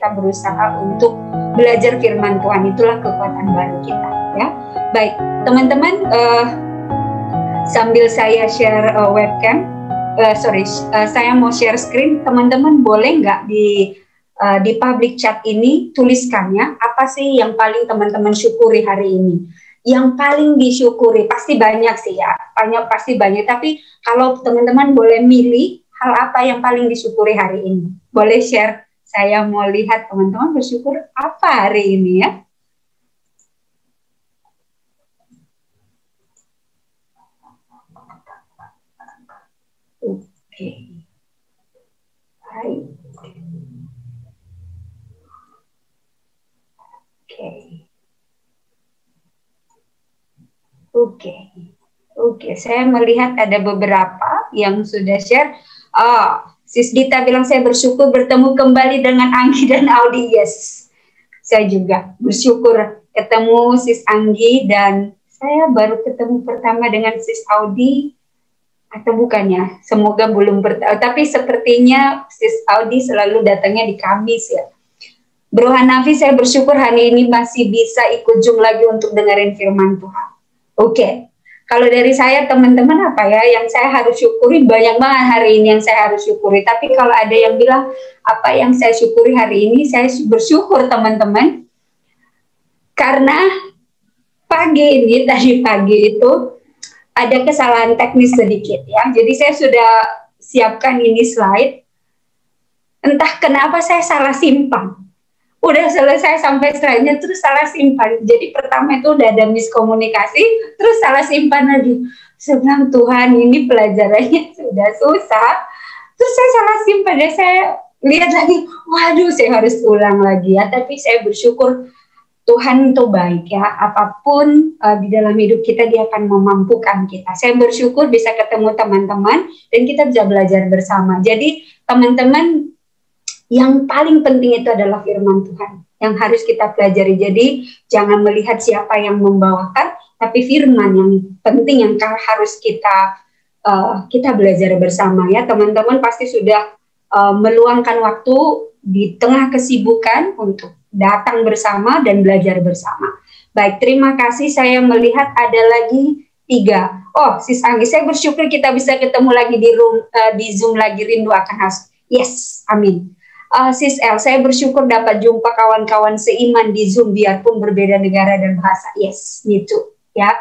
kita berusaha untuk belajar firman Tuhan. Itulah kekuatan baru kita, ya. Baik, teman-teman, sambil saya share webcam, saya mau share screen. Teman-teman boleh nggak di public chat ini tuliskannya apa sih yang paling teman-teman syukuri hari ini? Yang paling disyukuri pasti banyak sih ya, pasti banyak. Tapi kalau teman-teman boleh milih hal apa yang paling disyukuri hari ini, boleh share. Saya mau lihat teman-teman bersyukur apa hari ini ya. Oke, baik. Oke, saya melihat ada beberapa yang sudah share. Sis Dita bilang saya bersyukur bertemu kembali dengan Anggi dan Audi. Yes, saya juga bersyukur ketemu Sis Anggi, dan saya baru ketemu pertama dengan Sis Audi, atau bukannya? Semoga belum tapi sepertinya Sis Audi selalu datangnya di Kamis ya. Bro Hanafi, saya bersyukur hari ini masih bisa ikut Zoom lagi untuk dengerin firman Tuhan. Oke, kalau dari saya teman-teman apa ya yang saya harus syukuri? Banyak banget hari ini yang saya harus syukuri. Tapi kalau ada yang bilang apa yang saya syukuri hari ini, saya bersyukur teman-teman, karena tadi pagi itu ada kesalahan teknis sedikit ya. Jadi saya sudah siapkan ini slide. Entah kenapa saya salah simpan. Udah selesai sampai slide-nya terus salah simpan. Jadi pertama itu udah ada miskomunikasi, terus salah simpan lagi. Saya bilang, Tuhan ini pelajarannya sudah susah. Terus saya salah simpan, dan saya lihat lagi, waduh saya harus ulang lagi ya. Tapi saya bersyukur Tuhan itu baik ya. Apapun di dalam hidup kita, Dia akan memampukan kita. Saya bersyukur bisa ketemu teman-teman dan kita bisa belajar bersama. Jadi teman-teman, yang paling penting itu adalah firman Tuhan yang harus kita pelajari. Jadi jangan melihat siapa yang membawakan, tapi firman yang penting yang harus kita belajar bersama ya. Teman-teman pasti sudah meluangkan waktu di tengah kesibukan untuk datang bersama dan belajar bersama. Baik, terima kasih. Saya melihat ada lagi 3. Oh, Sis Anggi, saya bersyukur kita bisa ketemu lagi di Zoom lagi, rindu akan Has. Yes, amin. Sis El, saya bersyukur dapat jumpa kawan-kawan seiman di Zoom biarpun berbeda negara dan bahasa. Yes, me too. Ya,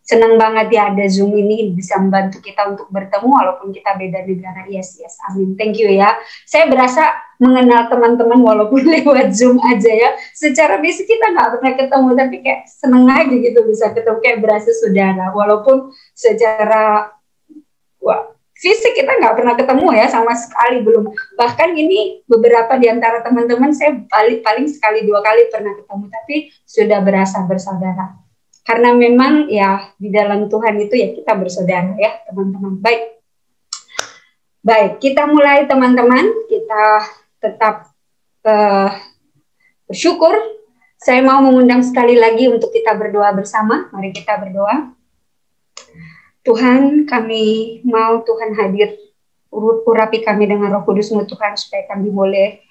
senang banget ya ada Zoom ini bisa membantu kita untuk bertemu walaupun kita beda negara. Yes, amin. Thank you ya. Saya berasa mengenal teman-teman walaupun lewat Zoom aja ya. Secara fisik kita nggak pernah ketemu, tapi kayak seneng aja gitu bisa ketemu, kayak berasa saudara. Walaupun secara fisik kita nggak pernah ketemu ya, sama sekali belum. Bahkan ini beberapa di antara teman-teman saya paling sekali 2 kali pernah ketemu, tapi sudah berasa bersaudara. Karena memang ya di dalam Tuhan itu ya kita bersaudara ya teman-teman. Baik, kita mulai teman-teman. Kita tetap bersyukur. Saya mau mengundang sekali lagi untuk kita berdoa bersama. Mari kita berdoa. Tuhan, kami mau Tuhan hadir, urapi kami dengan Roh Kudus-Mu Tuhan, supaya kami boleh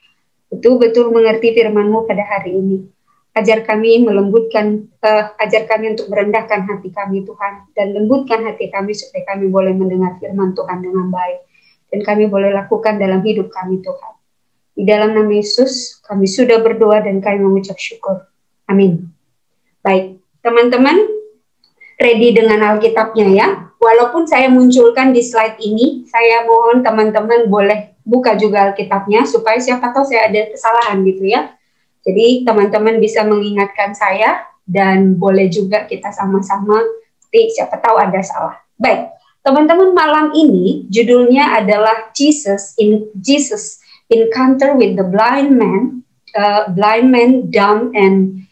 betul-betul mengerti firman-Mu pada hari ini. Ajar kami ajar kami untuk merendahkan hati kami Tuhan, dan lembutkan hati kami supaya kami boleh mendengar firman Tuhan dengan baik, dan kami boleh lakukan dalam hidup kami Tuhan. Di dalam nama Yesus, kami sudah berdoa dan kami mengucap syukur. Amin. Baik, teman-teman, ready dengan Alkitabnya ya. Walaupun saya munculkan di slide ini, saya mohon teman-teman boleh buka juga Alkitabnya, supaya siapa tahu saya ada kesalahan gitu ya. Jadi teman-teman bisa mengingatkan saya, dan boleh juga kita sama-sama, siapa tahu ada salah. Baik, teman-teman, malam ini judulnya adalah Jesus Encounter with the Blind Man, Dumb and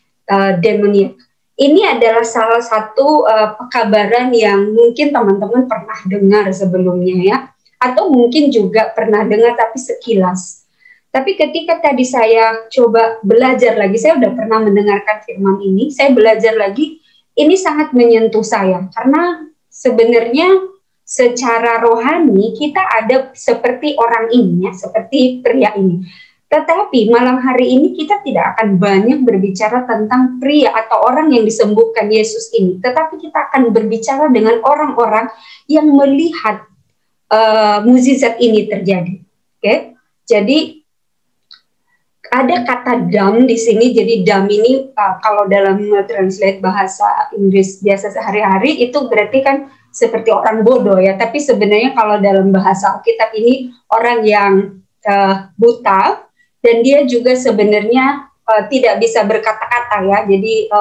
Demoniac. Ini adalah salah satu pekabaran yang mungkin teman-teman pernah dengar sebelumnya ya, atau mungkin juga pernah dengar tapi sekilas. Tapi ketika tadi saya coba belajar lagi, saya udah pernah mendengarkan firman ini, saya belajar lagi, ini sangat menyentuh saya, karena sebenarnya secara rohani kita ada seperti orang ini ya, seperti pria ini. Tetapi malam hari ini kita tidak akan banyak berbicara tentang pria atau orang yang disembuhkan Yesus ini, tetapi kita akan berbicara dengan orang-orang yang melihat mukjizat ini terjadi. Oke, jadi ada kata dam di sini. Jadi dam ini kalau dalam translate bahasa Inggris biasa sehari-hari itu berarti kan seperti orang bodoh ya. Tapi sebenarnya kalau dalam bahasa Alkitab ini orang yang buta. Dan dia juga sebenarnya tidak bisa berkata-kata ya, jadi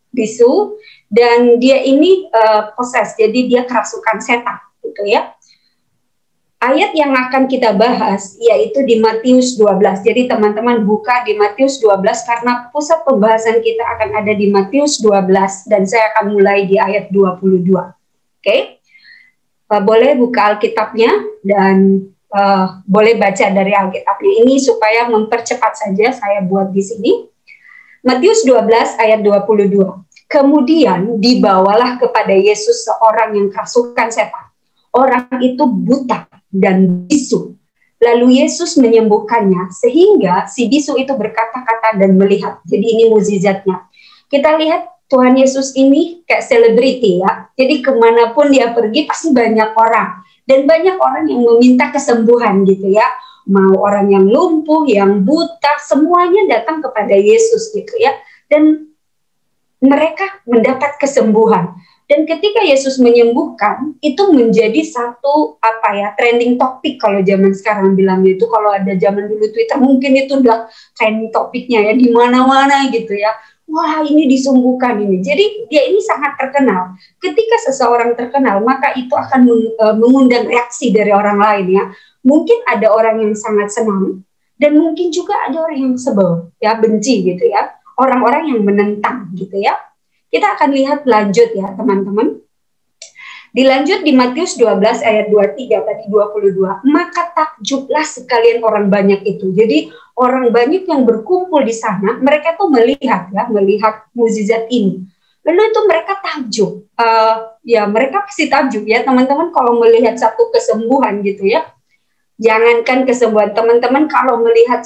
bisu, dan dia ini poses, jadi dia kerasukan setan, gitu ya. Ayat yang akan kita bahas yaitu di Matius 12. Jadi teman-teman buka di Matius 12 karena pusat pembahasan kita akan ada di Matius 12 dan saya akan mulai di ayat 22. Oke? Boleh buka Alkitabnya dan boleh baca dari Alkitabnya ini supaya mempercepat saja saya buat di sini. Matius 12 ayat 22. Kemudian dibawalah kepada Yesus seorang yang kerasukan setan. Orang itu buta dan bisu. Lalu Yesus menyembuhkannya sehingga si bisu itu berkata-kata dan melihat. Jadi ini mukjizatnya. Kita lihat Tuhan Yesus ini kayak selebriti ya. Jadi kemanapun dia pergi pasti banyak orang. Dan banyak orang yang meminta kesembuhan gitu ya. Mau orang yang lumpuh, yang buta, semuanya datang kepada Yesus gitu ya. Dan mereka mendapat kesembuhan. Dan ketika Yesus menyembuhkan, itu menjadi satu trending topik kalau zaman sekarang bilangnya itu. Kalau ada zaman dulu Twitter mungkin itu udah trending topiknya ya di mana-mana gitu ya. Wah, ini disembuhkan ini. Jadi dia ini sangat terkenal. Ketika seseorang terkenal, maka itu akan mengundang reaksi dari orang lain ya. Mungkin ada orang yang sangat senang dan mungkin juga ada orang yang sebel ya, benci gitu ya. Orang-orang yang menentang gitu ya. Kita akan lihat lanjut ya, teman-teman. Dilanjut di Matius 12 ayat 23 tadi 22. Maka takjublah sekalian orang banyak itu. Jadi orang banyak yang berkumpul di sana, mereka tuh melihat mukjizat ini. Lalu itu mereka takjub. Ya mereka pasti takjub ya teman-teman kalau melihat satu kesembuhan gitu ya. Jangankan kesembuhan, teman-teman kalau melihat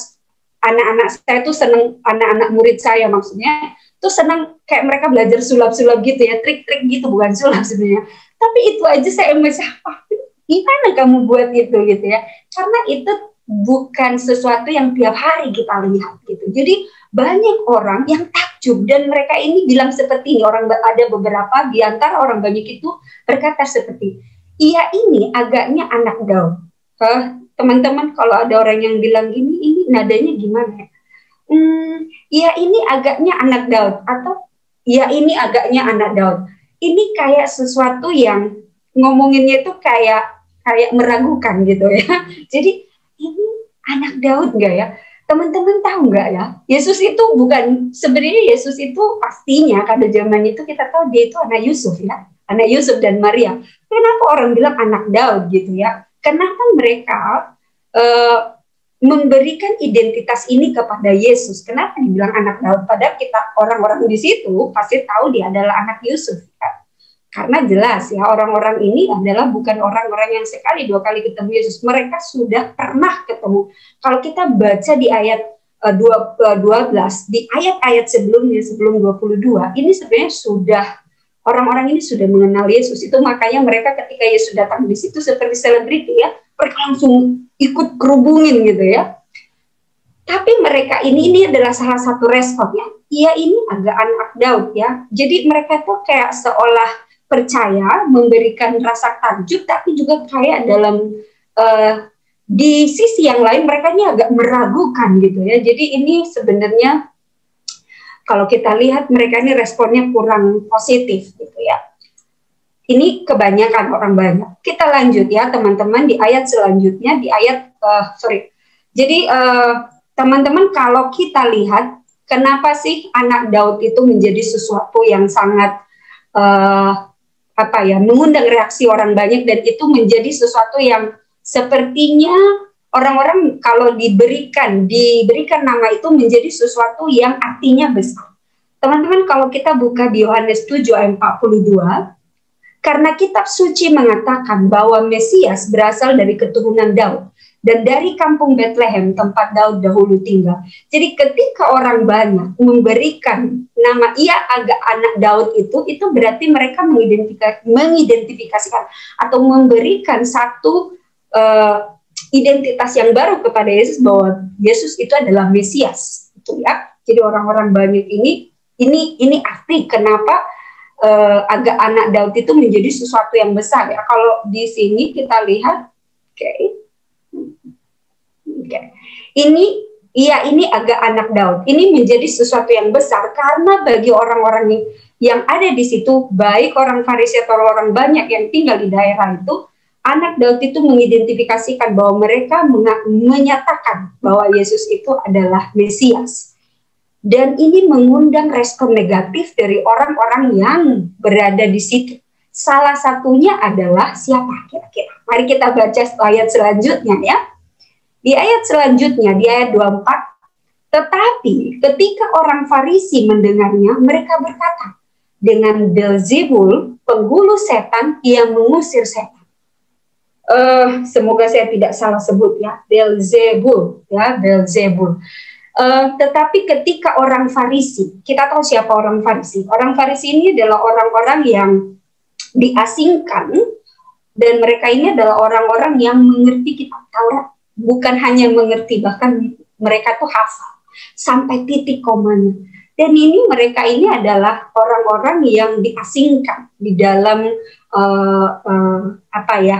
anak-anak saya tuh seneng, anak-anak murid saya maksudnya, tuh senang kayak mereka belajar sulap-sulap gitu ya, trik-trik gitu, bukan sulap sebenarnya. Tapi itu aja saya masih gimana kamu buat itu gitu ya. Karena itu bukan sesuatu yang tiap hari kita lihat gitu. Jadi banyak orang yang takjub dan mereka ini bilang seperti ini. Ada beberapa di antara orang banyak itu berkata seperti, iya ini agaknya anak Daud. Teman-teman kalau ada orang yang bilang ini nadanya gimana ya? Ya ini agaknya anak Daud atau ya ini agaknya anak Daud. Ini kayak sesuatu yang ngomonginnya itu kayak meragukan gitu ya. Jadi ini anak Daud nggak ya? Teman-teman tahu nggak ya? Yesus itu sebenarnya Yesus itu pastinya pada zaman itu kita tahu dia itu anak Yusuf ya. Anak Yusuf dan Maria. Kenapa orang bilang anak Daud gitu ya? Kenapa mereka memberikan identitas ini kepada Yesus? Kenapa dibilang anak Daud? Padahal kita orang-orang di situ pasti tahu dia adalah anak Yusuf. Ya. Karena jelas ya orang-orang ini adalah bukan orang-orang yang sekali dua kali ketemu Yesus. Mereka sudah pernah ketemu. Kalau kita baca di ayat 12, di ayat-ayat sebelumnya, sebelum 22, ini sebenarnya sudah orang-orang ini sudah mengenal Yesus. Itu makanya mereka ketika Yesus datang di situ seperti selebriti ya, mereka langsung ikut kerubungin gitu ya. Tapi mereka ini adalah salah satu respon ya. Iya ini agak anak Daud ya. Jadi mereka tuh kayak seolah percaya, memberikan rasa takjub, tapi juga kayak dalam di sisi yang lain mereka ini agak meragukan gitu ya. Jadi ini sebenarnya kalau kita lihat mereka ini responnya kurang positif gitu ya. Ini kebanyakan orang banyak. Kita lanjut ya teman-teman di ayat selanjutnya, di ayat Jadi teman-teman kalau kita lihat kenapa sih anak Daud itu menjadi sesuatu yang sangat mengundang reaksi orang banyak, dan itu menjadi sesuatu yang sepertinya orang-orang kalau diberikan nama itu menjadi sesuatu yang artinya besar. Teman-teman kalau kita buka di Yohanes 7 ayat 42, karena kitab suci mengatakan bahwa Mesias berasal dari keturunan Daud, dan dari kampung Bethlehem tempat Daud dahulu tinggal. Jadi ketika orang banyak memberikan nama ia agak anak Daud itu berarti mereka mengidentifikasikan atau memberikan satu identitas yang baru kepada Yesus, bahwa Yesus itu adalah Mesias, gitu ya. Jadi orang-orang banyak ini arti kenapa agak anak Daud itu menjadi sesuatu yang besar ya. Kalau di sini kita lihat, ini agak anak Daud. Ini menjadi sesuatu yang besar karena bagi orang-orang yang ada di situ, baik orang Farisi atau orang banyak yang tinggal di daerah itu, anak Daud itu mengidentifikasikan bahwa mereka menyatakan bahwa Yesus itu adalah Mesias. Dan ini mengundang respon negatif dari orang-orang yang berada di situ. Salah satunya adalah siapa kira-kira? Mari kita baca ayat selanjutnya ya. Di ayat selanjutnya, di ayat 24, tetapi ketika orang Farisi mendengarnya, mereka berkata, dengan Beelzebul, penghulu setan, ia mengusir setan. Semoga saya tidak salah sebut ya, Beelzebul, ya, Beelzebul. Tetapi ketika orang Farisi, kita tahu siapa orang Farisi. Orang Farisi ini adalah orang-orang yang diasingkan, dan mereka ini adalah orang-orang yang mengerti kitab Taurat. Bukan hanya mengerti, bahkan mereka tuh hafal sampai titik komanya. Dan ini mereka ini adalah orang-orang yang diasingkan di dalam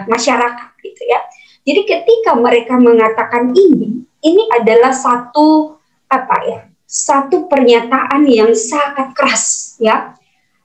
masyarakat gitu ya. Jadi ketika mereka mengatakan ini adalah satu pernyataan yang sangat keras ya.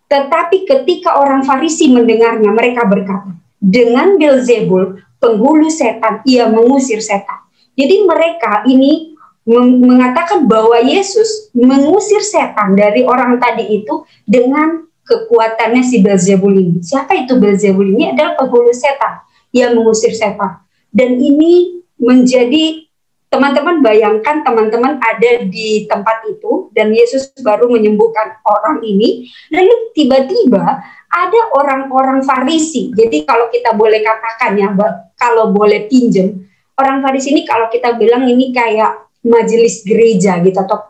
Tetapi ketika orang Farisi mendengarnya, mereka berkata, dengan Beelzebul, penghulu setan, ia mengusir setan. Jadi mereka ini mengatakan bahwa Yesus mengusir setan dari orang tadi itu dengan kekuatannya si Beelzebul ini. Siapa itu Beelzebul ini? Adalah penghulu setan yang mengusir setan. Dan ini menjadi, teman-teman bayangkan teman-teman ada di tempat itu dan Yesus baru menyembuhkan orang ini, lalu tiba-tiba ada orang-orang Farisi. Jadi kalau kita boleh katakan ya, kalau boleh pinjem, orang Farisi ini kalau kita bilang ini kayak majelis gereja gitu, atau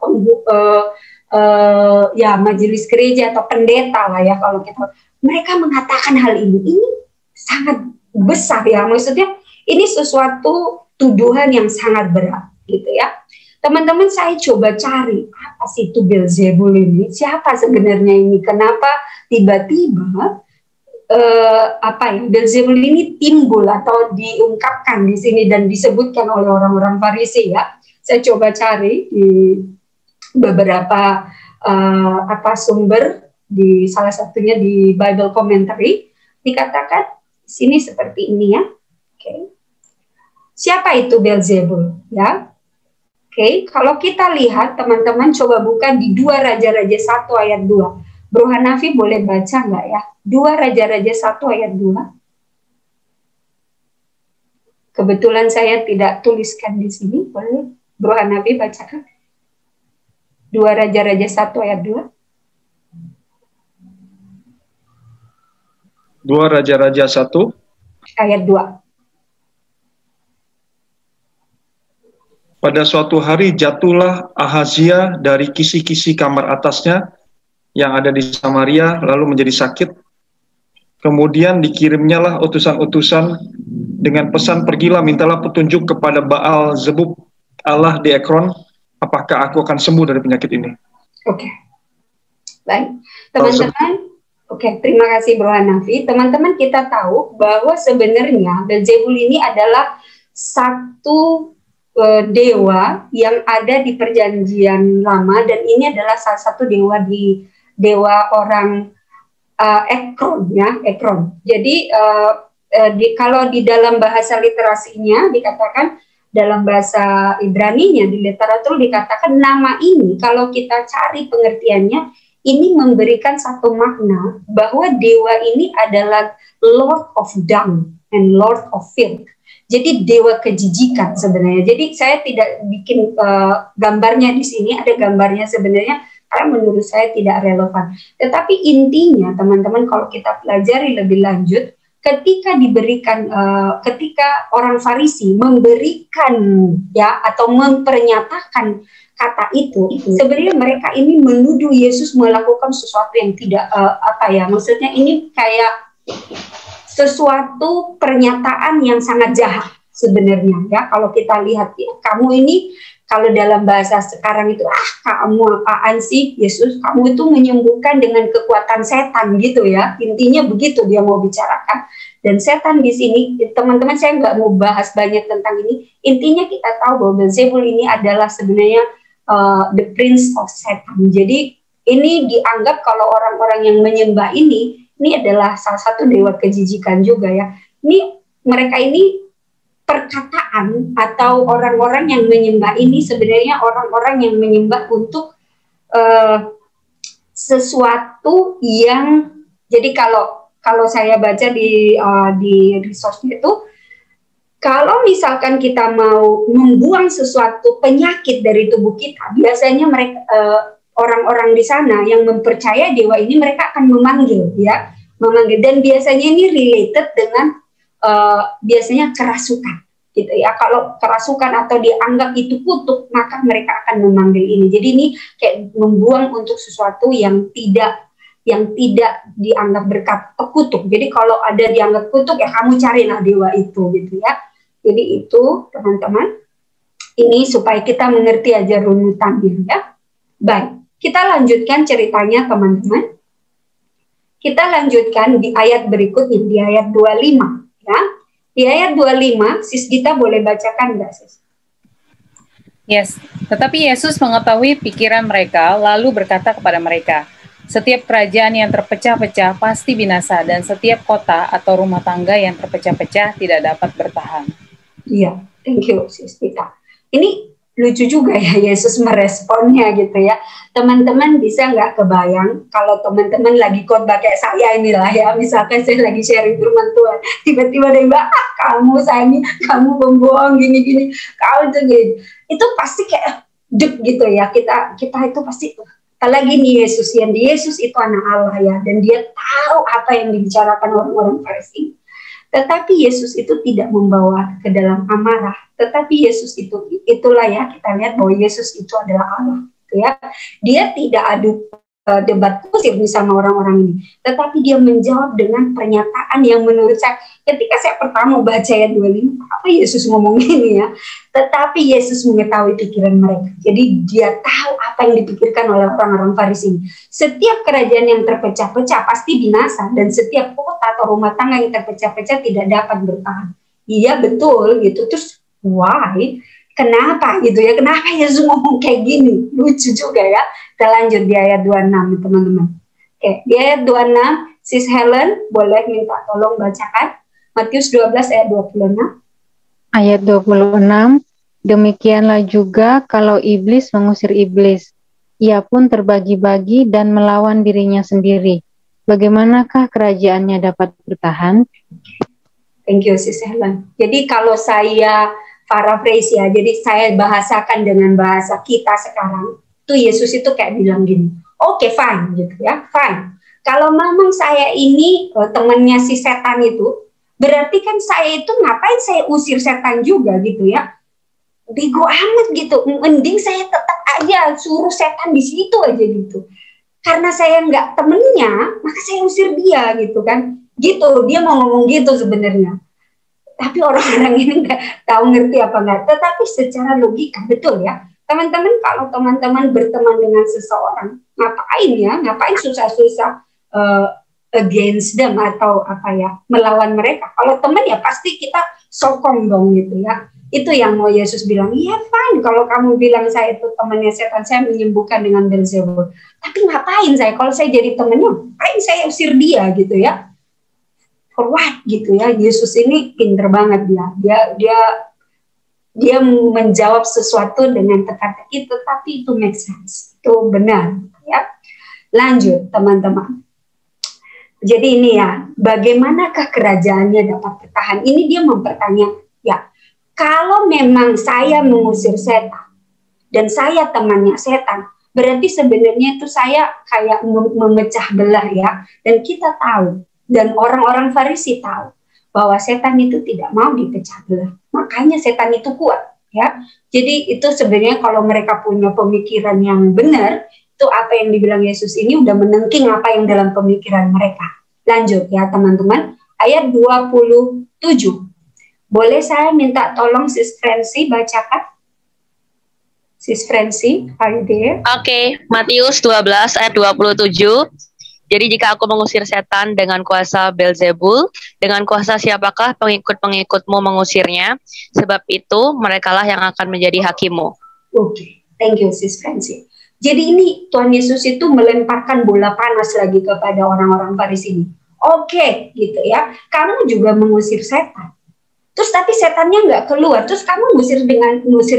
majelis gereja atau pendeta lah ya kalau kita. Mereka mengatakan hal ini sangat besar ya, maksudnya ini sesuatu tuduhan yang sangat berat gitu ya. Teman-teman, saya coba cari apa sih itu Beelzebul ini, siapa sebenarnya ini, kenapa tiba-tiba Beelzebul ini timbul atau diungkapkan di sini dan disebutkan oleh orang-orang Farisi ya. Saya coba cari di beberapa sumber, di salah satunya di Bible Commentary dikatakan sini seperti ini ya. Siapa itu Beelzebul ya? Kalau kita lihat teman-teman coba buka di 2 Raja-Raja 1 ayat 2. Bro Hanafi boleh baca nggak ya? 2 Raja-Raja 1 ayat 2. Kebetulan saya tidak tuliskan di sini. Boleh Bro Hanafi bacakan? 2 Raja-Raja 1 ayat 2. 2 Raja-Raja 1 ayat 2. Pada suatu hari jatuhlah Ahazia dari kisi-kisi kamar atasnya yang ada di Samaria, lalu menjadi sakit. Kemudian dikirimnyalah utusan-utusan dengan pesan, pergilah mintalah petunjuk kepada Baal Zebub, Allah di Ekron, apakah aku akan sembuh dari penyakit ini. Baik, teman-teman. Terima kasih Bro Hanafi. Teman-teman, kita tahu bahwa sebenarnya Beelzebul ini adalah satu dewa yang ada di Perjanjian Lama, dan ini adalah salah satu dewa orang Ekron ya, Ekron. Jadi kalau di dalam bahasa literasinya dikatakan, dalam bahasa Ibraninya di literatur dikatakan nama ini kalau kita cari pengertiannya, ini memberikan satu makna bahwa dewa ini adalah Lord of Dung and Lord of Filth. Jadi dewa kejijikan sebenarnya. Jadi saya tidak bikin gambarnya di sini, ada gambarnya sebenarnya karena menurut saya tidak relevan. Tetapi intinya teman-teman, kalau kita pelajari lebih lanjut, ketika diberikan, ketika orang Farisi memberikan ya atau mempernyatakan kata itu, sebenarnya mereka ini menuduh Yesus melakukan sesuatu yang tidak maksudnya ini kayak sesuatu pernyataan yang sangat jahat sebenarnya ya. Kalau kita lihat ya, kamu ini kalau dalam bahasa sekarang itu kamu apaan sih Yesus, kamu itu menyembuhkan dengan kekuatan setan gitu ya, intinya begitu dia mau bicarakan. Dan setan di sini teman-teman, saya nggak mau bahas banyak tentang ini, intinya kita tahu bahwa Beelzebul ini adalah sebenarnya the prince of setan. Jadi ini dianggap kalau orang-orang yang menyembah ini adalah salah satu dewa kejijikan juga ya. Ini mereka ini perkataan atau orang-orang yang menyembah ini sebenarnya orang-orang yang menyembah untuk sesuatu yang, jadi kalau saya baca di resource itu, kalau misalkan kita mau membuang sesuatu penyakit dari tubuh kita, biasanya mereka orang-orang di sana yang mempercaya dewa ini mereka akan memanggil dan biasanya ini related dengan biasanya kerasukan gitu ya. Kalau kerasukan atau dianggap itu kutuk, maka mereka akan memanggil ini. Jadi ini kayak membuang untuk sesuatu yang tidak dianggap berkat kutuk. Jadi kalau ada dianggap kutuk ya kamu carilah dewa itu gitu ya. Jadi itu teman-teman, ini supaya kita mengerti aja runutannya ya. Baik, kita lanjutkan ceritanya teman-teman. Kita lanjutkan di ayat berikutnya, di ayat 25 ya. Di ayat 25, Sis Gita boleh bacakan nggak, Sis? Yes, tetapi Yesus mengetahui pikiran mereka, lalu berkata kepada mereka, setiap kerajaan yang terpecah-pecah pasti binasa, dan setiap kota atau rumah tangga yang terpecah-pecah tidak dapat bertahan. Iya, thank you, Sis Gita. Ini lucu juga ya Yesus meresponnya gitu ya. Teman-teman bisa nggak kebayang kalau teman-teman lagi khotbah kayak saya inilah ya, misalkan saya lagi sharing firman Tuhan, tiba-tiba ada yang bilang, kamu sayang, kamu pembohong gini-gini, kamu tuh gini. Itu pasti kayak deg gitu ya, kita itu pasti, apalagi nih Yesus, yang di Yesus itu anak Allah ya, dan dia tahu apa yang dibicarakan orang-orang Farisi. Tetapi Yesus itu tidak membawa ke dalam amarah. Tetapi Yesus itulah ya, kita lihat bahwa Yesus itu adalah Allah. Gitu ya. Dia tidak adu debat kusir sama orang-orang ini. Tetapi dia menjawab dengan pernyataan yang menurut saya, ketika saya pertama baca ayat 25, apa Yesus ngomong ini ya? Tetapi Yesus mengetahui pikiran mereka. Jadi dia tahu apa yang dipikirkan oleh orang-orang Farisi. Setiap kerajaan yang terpecah-pecah pasti binasa, dan setiap kota atau rumah tangga yang terpecah-pecah tidak dapat bertahan. Iya betul gitu. Terus why? Kenapa gitu ya? Kenapa Yesus ngomong kayak gini? Lucu juga ya. Kita lanjut di ayat 26 teman-teman. Oke, di ayat 26 Sis Helen boleh minta tolong bacakan Matius 12 ayat 26. Ayat 26, demikianlah juga kalau iblis mengusir iblis, ia pun terbagi-bagi dan melawan dirinya sendiri. Bagaimanakah kerajaannya dapat bertahan? Thank you Sis Helen. Jadi kalau saya paraphrase ya, jadi saya bahasakan dengan bahasa kita sekarang, tuh Yesus itu kayak bilang gini, oke, fine gitu ya, fine. Kalau memang saya ini temannya si setan itu, berarti kan saya itu ngapain saya usir setan juga gitu ya, bego amat gitu, mending saya tetap aja suruh setan di situ aja gitu. Karena saya nggak temennya, maka saya usir dia gitu kan, gitu, dia mau ngomong gitu sebenarnya. Tapi orang-orang ini nggak tahu ngerti apa nggak. Tetapi secara logika betul ya, teman-teman, kalau teman-teman berteman dengan seseorang, ngapain susah-susah against them atau apa ya, melawan mereka. Kalau teman ya pasti kita sokong dong gitu ya. Itu yang mau Yesus bilang, iya fine kalau kamu bilang saya itu temannya setan, saya menyembuhkan dengan Beelzebul. Tapi ngapain saya, kalau saya jadi temannya, ngapain saya usir dia gitu ya. For what gitu ya. Yesus ini pinter banget dia menjawab sesuatu dengan teka-teki, tetapi itu make sense, itu benar ya. Lanjut teman-teman, jadi ini ya, bagaimanakah kerajaannya dapat bertahan, ini dia mempertanyakan ya, kalau memang saya mengusir setan dan saya temannya setan, berarti sebenarnya itu saya kayak memecah belah ya. Dan kita tahu, dan orang-orang Farisi tahu, bahwa setan itu tidak mau dipecah belah. Makanya setan itu kuat, ya. Jadi itu sebenarnya kalau mereka punya pemikiran yang benar, itu apa yang dibilang Yesus ini udah menengking apa yang dalam pemikiran mereka. Lanjut ya teman-teman, ayat 27. Boleh saya minta tolong Sis Francy bacakan? Sis Francy, are you there? Oke, Matius 12 ayat 27. Jadi jika aku mengusir setan dengan kuasa Beelzebul, dengan kuasa siapakah pengikut-pengikutmu mengusirnya? Sebab itu merekalah yang akan menjadi hakimu. Oke, thank you Sis Francy. Jadi ini Tuhan Yesus itu melemparkan bola panas lagi kepada orang-orang Farisi ini. Oke, gitu ya. Kamu juga mengusir setan. Terus tapi setannya nggak keluar. Terus kamu ngusir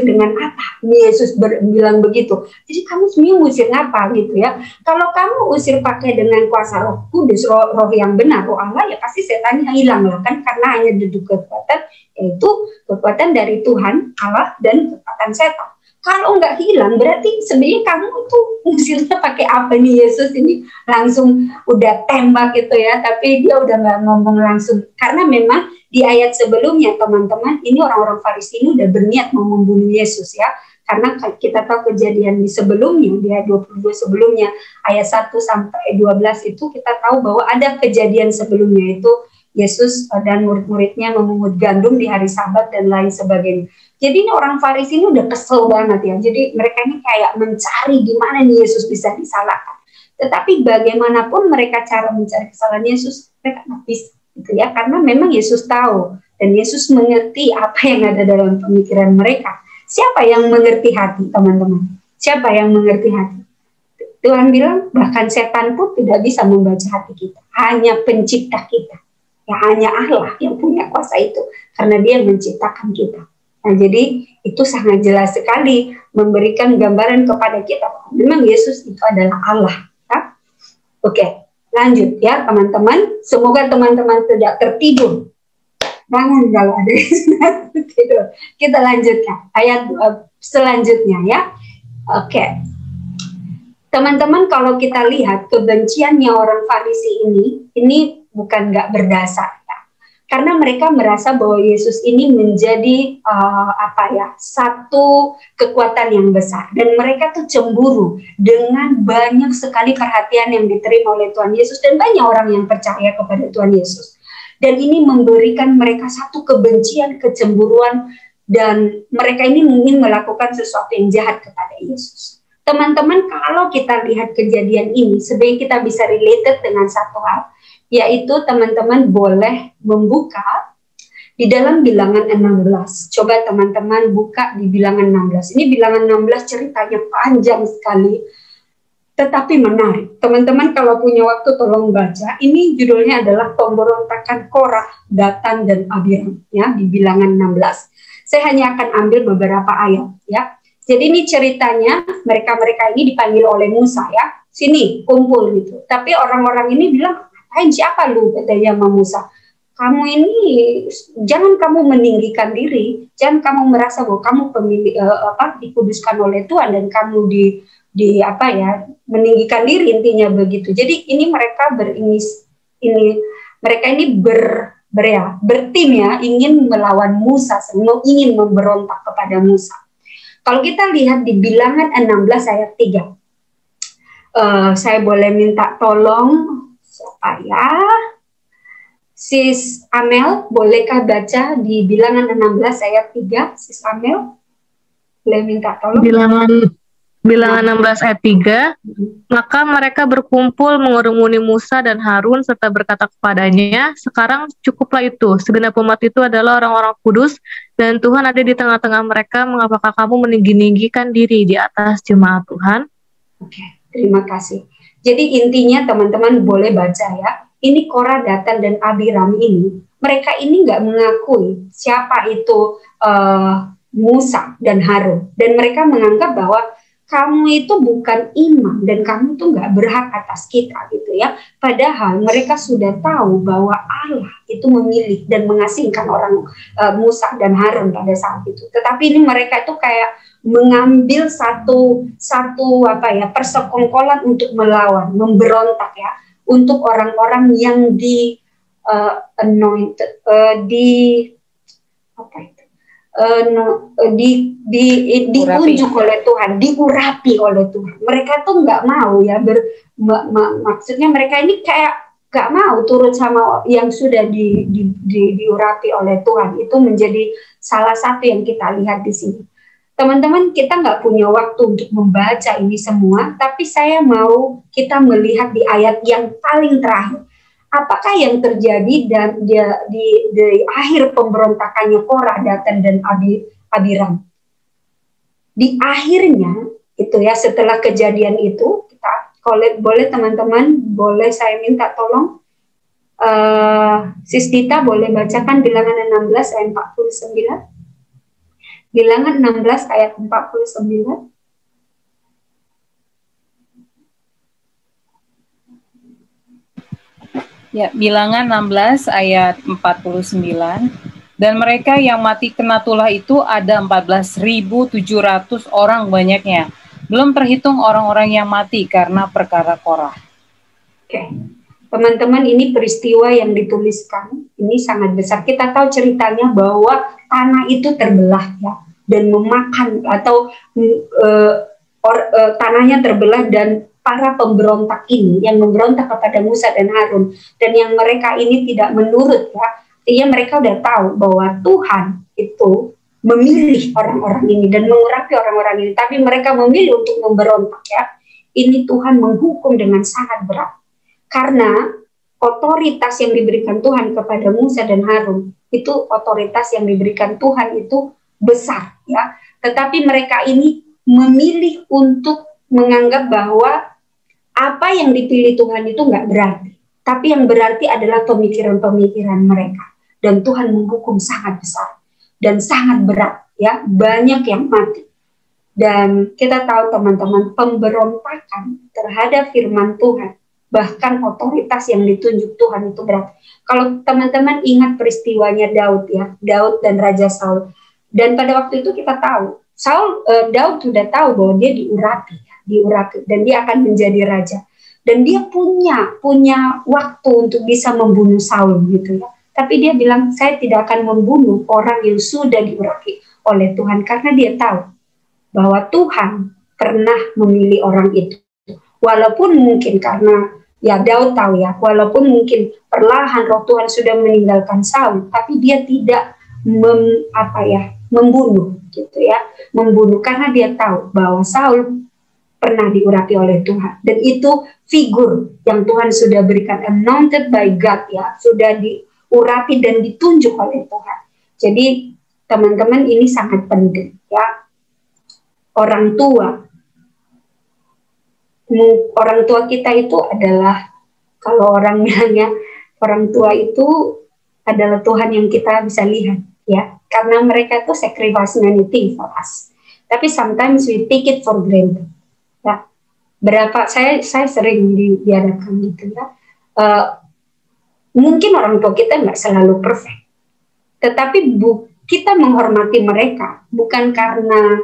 dengan apa? Yesus bilang begitu. Jadi kamu sebenarnya ngusir apa gitu ya? Kalau kamu usir pakai dengan kuasa Roh Kudus, roh yang benar, roh Allah, ya pasti setannya hilang lah kan, karena hanya duduk kekuatan, yaitu kekuatan dari Tuhan Allah dan kekuatan setan. Kalau nggak hilang, berarti sebenarnya kamu tuh ngusirnya pakai apa nih? Yesus ini langsung udah tembak gitu ya, tapi dia udah nggak ngomong langsung. Karena memang di ayat sebelumnya teman-teman, ini orang-orang Farisi ini udah berniat mau membunuh Yesus ya. Karena kita tahu kejadian di sebelumnya, di ayat 22 sebelumnya, ayat 1 sampai 12 itu kita tahu bahwa ada kejadian sebelumnya itu Yesus dan murid-muridnya memungut gandum di hari Sabat dan lain sebagainya. Jadi ini orang Farisi ini udah kesel banget ya. Jadi mereka ini kayak mencari gimana nih Yesus bisa disalahkan. Tetapi bagaimanapun mereka cara mencari kesalahan Yesus, mereka nggak bisa gitu ya. Karena memang Yesus tahu dan Yesus mengerti apa yang ada dalam pemikiran mereka. Siapa yang mengerti hati, teman-teman? Siapa yang mengerti hati? Tuhan bilang bahkan setan pun tidak bisa membaca hati kita. Hanya pencipta kita. Ya hanya Allah yang punya kuasa itu. Karena dia menciptakan kita. Nah, jadi itu sangat jelas sekali memberikan gambaran kepada kita. Memang Yesus itu adalah Allah. Ya? Oke, lanjut ya teman-teman. Semoga teman-teman tidak tertidur. Jangan kalau ada yang tertidur. Kita lanjutkan ayat selanjutnya ya. Oke. Teman-teman, kalau kita lihat kebenciannya orang Farisi ini bukan nggak berdasar. Karena mereka merasa bahwa Yesus ini menjadi satu kekuatan yang besar, dan mereka tuh cemburu dengan banyak sekali perhatian yang diterima oleh Tuhan Yesus, dan banyak orang yang percaya kepada Tuhan Yesus. Dan ini memberikan mereka satu kebencian, kecemburuan, dan mereka ini ingin melakukan sesuatu yang jahat kepada Yesus. Teman-teman, kalau kita lihat kejadian ini, sebenarnya kita bisa related dengan satu hal, yaitu teman-teman boleh membuka di dalam bilangan 16. Coba teman-teman buka di bilangan 16. Ini bilangan 16 ceritanya panjang sekali, tetapi menarik. Teman-teman kalau punya waktu tolong baca. Ini judulnya adalah pemberontakan Korah, Datan, dan Abiram ya, di bilangan 16. Saya hanya akan ambil beberapa ayat ya. Jadi ini ceritanya mereka-mereka ini dipanggil oleh Musa ya. Sini kumpul gitu. Tapi orang-orang ini bilang, siapa lu, katanya sama Musa. Kamu ini jangan kamu meninggikan diri, jangan kamu merasa bahwa kamu pemilik dikuduskan oleh Tuhan dan kamu meninggikan diri, intinya begitu. Jadi ini mereka bertim ya, ingin melawan Musa, ingin memberontak kepada Musa. Kalau kita lihat di bilangan 16 ayat 3, saya boleh minta tolong siapa ya? Sis Amel, bolehkah baca di bilangan 16 ayat 3? Sis Amel, boleh minta tolong? Bilangan 16 ayat 3, maka mereka berkumpul mengurumuni Musa dan Harun serta berkata kepadanya, sekarang cukuplah itu, segenap umat itu adalah orang-orang kudus dan Tuhan ada di tengah-tengah mereka, mengapakah kamu meninggi-ninggikan diri di atas jemaat Tuhan? Oke, terima kasih. Jadi intinya teman-teman boleh baca ya, ini Korah, Datan, dan Abiram ini, mereka ini nggak mengakui siapa itu Musa dan Harun. Dan mereka menganggap bahwa kamu itu bukan imam dan kamu tuh nggak berhak atas kita gitu ya. Padahal mereka sudah tahu bahwa Allah itu memilih dan mengasingkan orang Musa dan Harun pada saat itu. Tetapi ini mereka itu kayak mengambil satu persekongkolan untuk melawan, memberontak ya, untuk orang-orang yang anointed, diunjuk oleh Tuhan, diurapi oleh Tuhan. Mereka tuh nggak mau ya, maksudnya mereka ini kayak nggak mau turut sama yang sudah diurapi oleh Tuhan. Itu menjadi salah satu yang kita lihat di sini. Teman-teman, kita nggak punya waktu untuk membaca ini semua, tapi saya mau kita melihat di ayat yang paling terakhir. Apakah yang terjadi dan di akhir pemberontakannya Korah, Datan, dan Abiram? Di akhirnya itu ya, setelah kejadian itu, kita boleh teman-teman, boleh saya minta tolong Sis Dita boleh bacakan Bilangan 16 ayat 49. Bilangan 16 ayat 49. Ya, Bilangan 16 ayat 49. Dan mereka yang mati kena tulah itu ada 14.700 orang banyaknya. Belum terhitung orang-orang yang mati karena perkara Korah. Oke. Teman-teman, ini peristiwa yang dituliskan, ini sangat besar. Kita tahu ceritanya bahwa tanah itu terbelah ya, dan memakan atau tanahnya terbelah, dan para pemberontak ini yang memberontak kepada Musa dan Harun, dan yang mereka ini tidak menurut ya, artinya mereka udah tahu bahwa Tuhan itu memilih orang-orang ini dan mengurapi orang-orang ini, tapi mereka memilih untuk memberontak ya. Ini Tuhan menghukum dengan sangat berat. Karena otoritas yang diberikan Tuhan kepada Musa dan Harun itu otoritas yang diberikan Tuhan itu besar ya. Tetapi mereka ini memilih untuk menganggap bahwa apa yang dipilih Tuhan itu nggak berarti. Tapi yang berarti adalah pemikiran-pemikiran mereka. Dan Tuhan menghukum sangat besar dan sangat berat ya. Banyak yang mati. Dan kita tahu teman-teman, pemberontakan terhadap firman Tuhan, bahkan otoritas yang ditunjuk Tuhan itu berat. Kalau teman-teman ingat peristiwanya Daud ya, Daud dan Raja Saul. Dan pada waktu itu kita tahu, Daud sudah tahu bahwa dia diurapi dan dia akan menjadi raja. Dan dia punya waktu untuk bisa membunuh Saul gitu ya. Tapi dia bilang, saya tidak akan membunuh orang yang sudah diurapi oleh Tuhan, karena dia tahu bahwa Tuhan pernah memilih orang itu. Walaupun mungkin karena ya Daud tahu ya, walaupun mungkin perlahan roh Tuhan sudah meninggalkan Saul, tapi dia tidak membunuh gitu ya, membunuh karena dia tahu bahwa Saul pernah diurapi oleh Tuhan, dan itu figur yang Tuhan sudah berikan, anointed by God ya, sudah diurapi dan ditunjuk oleh Tuhan. Jadi teman-teman, ini sangat penting ya. Orang tua kita itu adalah, kalau orang bilangnya, orang tua itu adalah Tuhan yang kita bisa lihat ya, karena mereka itu sacrifice anything for us. Tapi sometimes we take it for granted ya. Saya sering diadakan gitu ya. Mungkin orang tua kita nggak selalu perfect, tetapi kita menghormati mereka bukan karena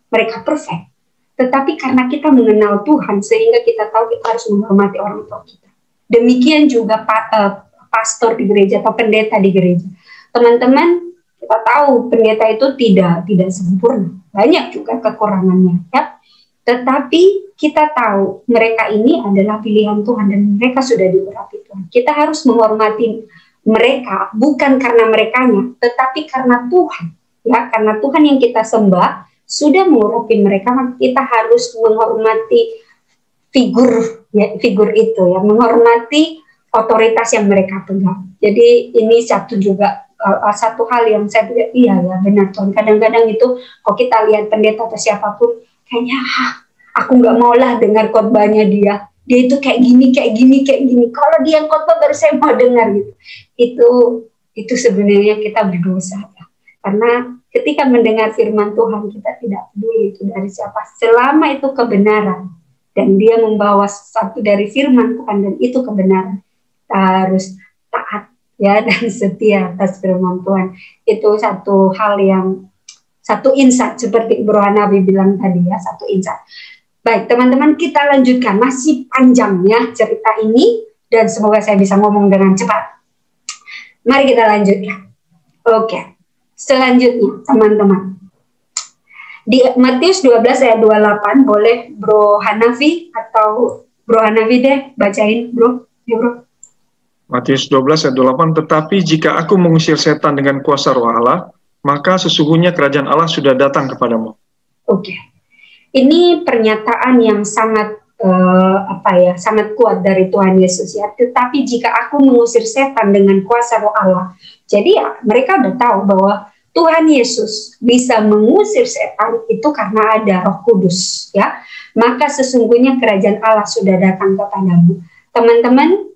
mereka perfect, tetapi karena kita mengenal Tuhan, sehingga kita tahu kita harus menghormati orang tua kita. Demikian juga pastor di gereja atau pendeta di gereja. Teman-teman, kita tahu pendeta itu tidak sempurna, banyak juga kekurangannya ya. Tetapi kita tahu mereka ini adalah pilihan Tuhan dan mereka sudah diurapi Tuhan. Kita harus menghormati mereka bukan karena merekanya, tetapi karena Tuhan ya, karena Tuhan yang kita sembah sudah mengurapi mereka, maka kita harus menghormati figur itu ya, menghormati otoritas yang mereka pegang. Jadi ini satu hal yang saya pikir iya ya, benar Tuhan. Kadang-kadang itu kalau kita lihat pendeta atau siapapun, kayaknya aku nggak maulah dengar khotbahnya dia itu kayak gini. Kalau dia khotbah baru saya mau dengar gitu. Itu sebenarnya kita berdosa ya. Karena ketika mendengar firman Tuhan, kita tidak peduli itu dari siapa, selama itu kebenaran dan dia membawa satu dari firman Tuhan dan itu kebenaran, kita harus taat ya dan setia atas firman Tuhan. Itu satu hal yang, satu insight seperti Bro Hanabi bilang tadi ya, satu insight. Baik teman-teman, kita lanjutkan, masih panjangnya cerita ini dan semoga saya bisa ngomong dengan cepat. Mari kita lanjutkan. Oke. Selanjutnya, teman-teman. Di Matius 12 ayat 28, boleh Bro Hanafi atau Bro Hanafi deh bacain, Bro. Ya, Bro. Matius 12 ayat 28, tetapi jika aku mengusir setan dengan kuasa roh Allah, maka sesungguhnya kerajaan Allah sudah datang kepadamu. Oke. Ini pernyataan yang sangat sangat kuat dari Tuhan Yesus ya. Tetapi jika aku mengusir setan dengan kuasa roh Allah, jadi ya mereka udah tahu bahwa Tuhan Yesus bisa mengusir setan itu karena ada Roh Kudus ya. Maka sesungguhnya kerajaan Allah sudah datang kepadamu. Teman-teman,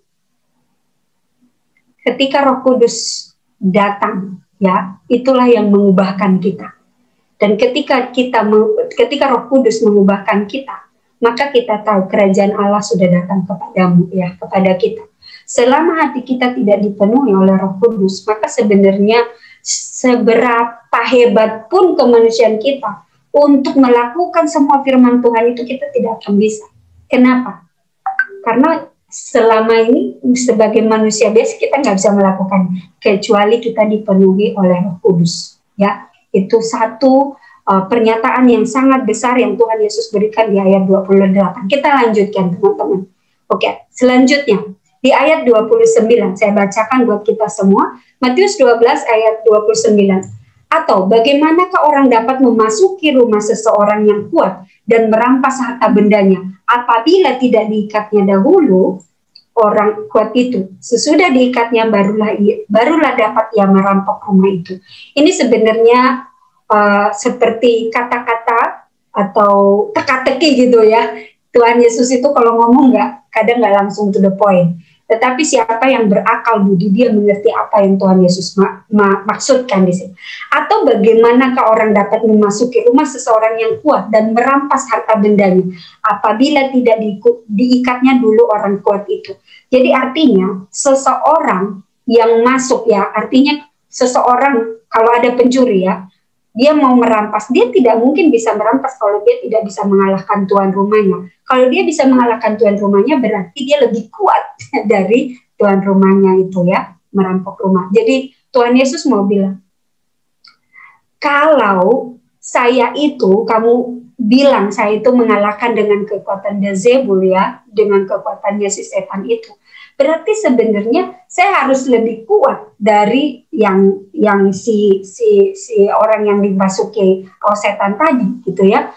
ketika Roh Kudus datang ya, itulah yang mengubahkan kita. Dan ketika Roh Kudus mengubahkan kita, maka kita tahu kerajaan Allah sudah datang kepadamu ya, kepada kita. Selama hati kita tidak dipenuhi oleh Roh Kudus, maka sebenarnya seberapa hebat pun kemanusiaan kita untuk melakukan semua firman Tuhan itu kita tidak akan bisa. Kenapa? Karena selama ini sebagai manusia biasa kita nggak bisa melakukan kecuali kita dipenuhi oleh Roh Kudus. Ya, itu satu pernyataan yang sangat besar yang Tuhan Yesus berikan di ayat 28. Kita lanjutkan teman-teman. Oke, selanjutnya di ayat 29 saya bacakan buat kita semua. Matius 12 ayat 29. Atau bagaimanakah orang dapat memasuki rumah seseorang yang kuat dan merampas harta bendanya apabila tidak diikatnya dahulu orang kuat itu. Sesudah diikatnya barulah dapat ia merampok rumah itu. Ini sebenarnya seperti kata-kata atau teka-teki gitu ya. Tuhan Yesus itu kalau ngomong kadang nggak langsung to the point. Tetapi siapa yang berakal budi, dia mengerti apa yang Tuhan Yesus maksudkan di sini. Atau bagaimanakah orang dapat memasuki rumah seseorang yang kuat dan merampas harta bendanya apabila tidak diikatnya dulu orang kuat itu. Jadi artinya seseorang yang masuk ya, artinya seseorang kalau ada pencuri ya, dia mau merampas, dia tidak mungkin bisa merampas kalau dia tidak bisa mengalahkan tuan rumahnya. Kalau dia bisa mengalahkan tuan rumahnya, berarti dia lebih kuat dari tuan rumahnya itu ya, merampok rumah. Jadi Tuhan Yesus mau bilang, kalau saya itu, kamu bilang saya itu mengalahkan dengan kekuatan Beelzebul ya, dengan kekuatannya si setan itu, berarti sebenarnya saya harus lebih kuat dari yang si orang yang dimasuki oleh setan tadi gitu ya.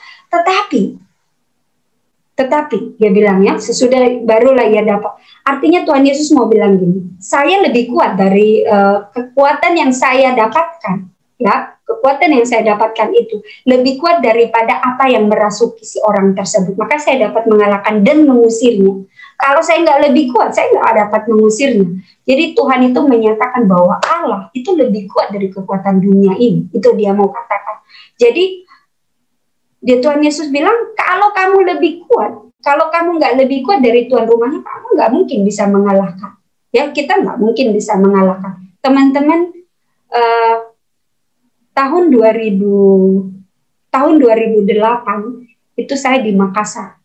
Tetapi dia bilang ya, sesudah barulah ia dapat. Artinya Tuhan Yesus mau bilang gini, saya lebih kuat dari kekuatan yang saya dapatkan ya. Kekuatan yang saya dapatkan itu lebih kuat daripada apa yang merasuki si orang tersebut. Maka saya dapat mengalahkan dan mengusirnya. Kalau saya nggak lebih kuat, saya nggak dapat mengusirnya. Jadi Tuhan itu menyatakan bahwa Allah itu lebih kuat dari kekuatan dunia ini. Itu dia mau katakan. Jadi Tuhan Yesus bilang, kalau kamu lebih kuat, kalau kamu nggak lebih kuat dari tuan rumahnya, kamu nggak mungkin bisa mengalahkan. Ya, kita nggak mungkin bisa mengalahkan. Teman-teman, tahun 2008 itu saya di Makassar.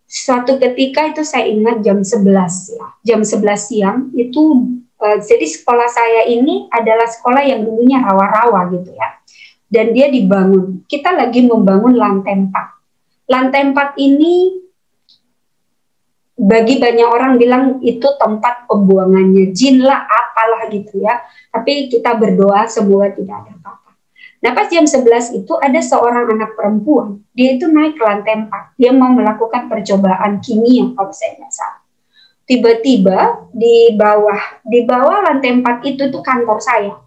Suatu ketika itu saya ingat jam 11 ya. Jam 11 siang itu jadi sekolah saya ini adalah sekolah yang dulunya rawa-rawa gitu ya. Dan dia dibangun. Kita lagi membangun lantai 4. Lantai 4 ini bagi banyak orang bilang itu tempat pembuangannya jin lah, apalah gitu ya. Tapi kita berdoa semoga tidak ada apa-apa. Nah pas jam 11 itu ada seorang anak perempuan, dia itu naik ke lantai 4, dia mau melakukan percobaan kimia kalau saya nggak salah. Tiba-tiba di bawah lantai 4 itu tuh kantor saya,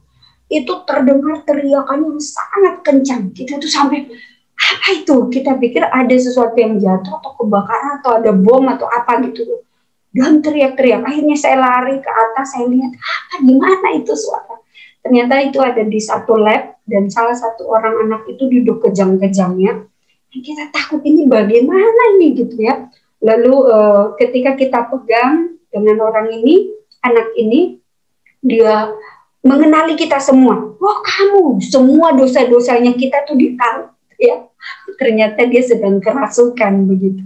itu terdengar teriakan yang sangat kencang. Kita tuh sampai, apa itu? Kita pikir ada sesuatu yang jatuh atau kebakaran atau ada bom atau apa gitu. Dan teriak-teriak, akhirnya saya lari ke atas, saya lihat, gimana itu suara? Ternyata itu ada di satu lab dan salah satu orang anak itu duduk kejang-kejangnya. Kita takut ini bagaimana ini gitu ya. Lalu ketika kita pegang dengan orang ini, anak ini, dia mengenali kita semua. Wah kamu, semua dosa-dosanya kita tuh ditahu ya. Ternyata dia sedang kerasukan begitu.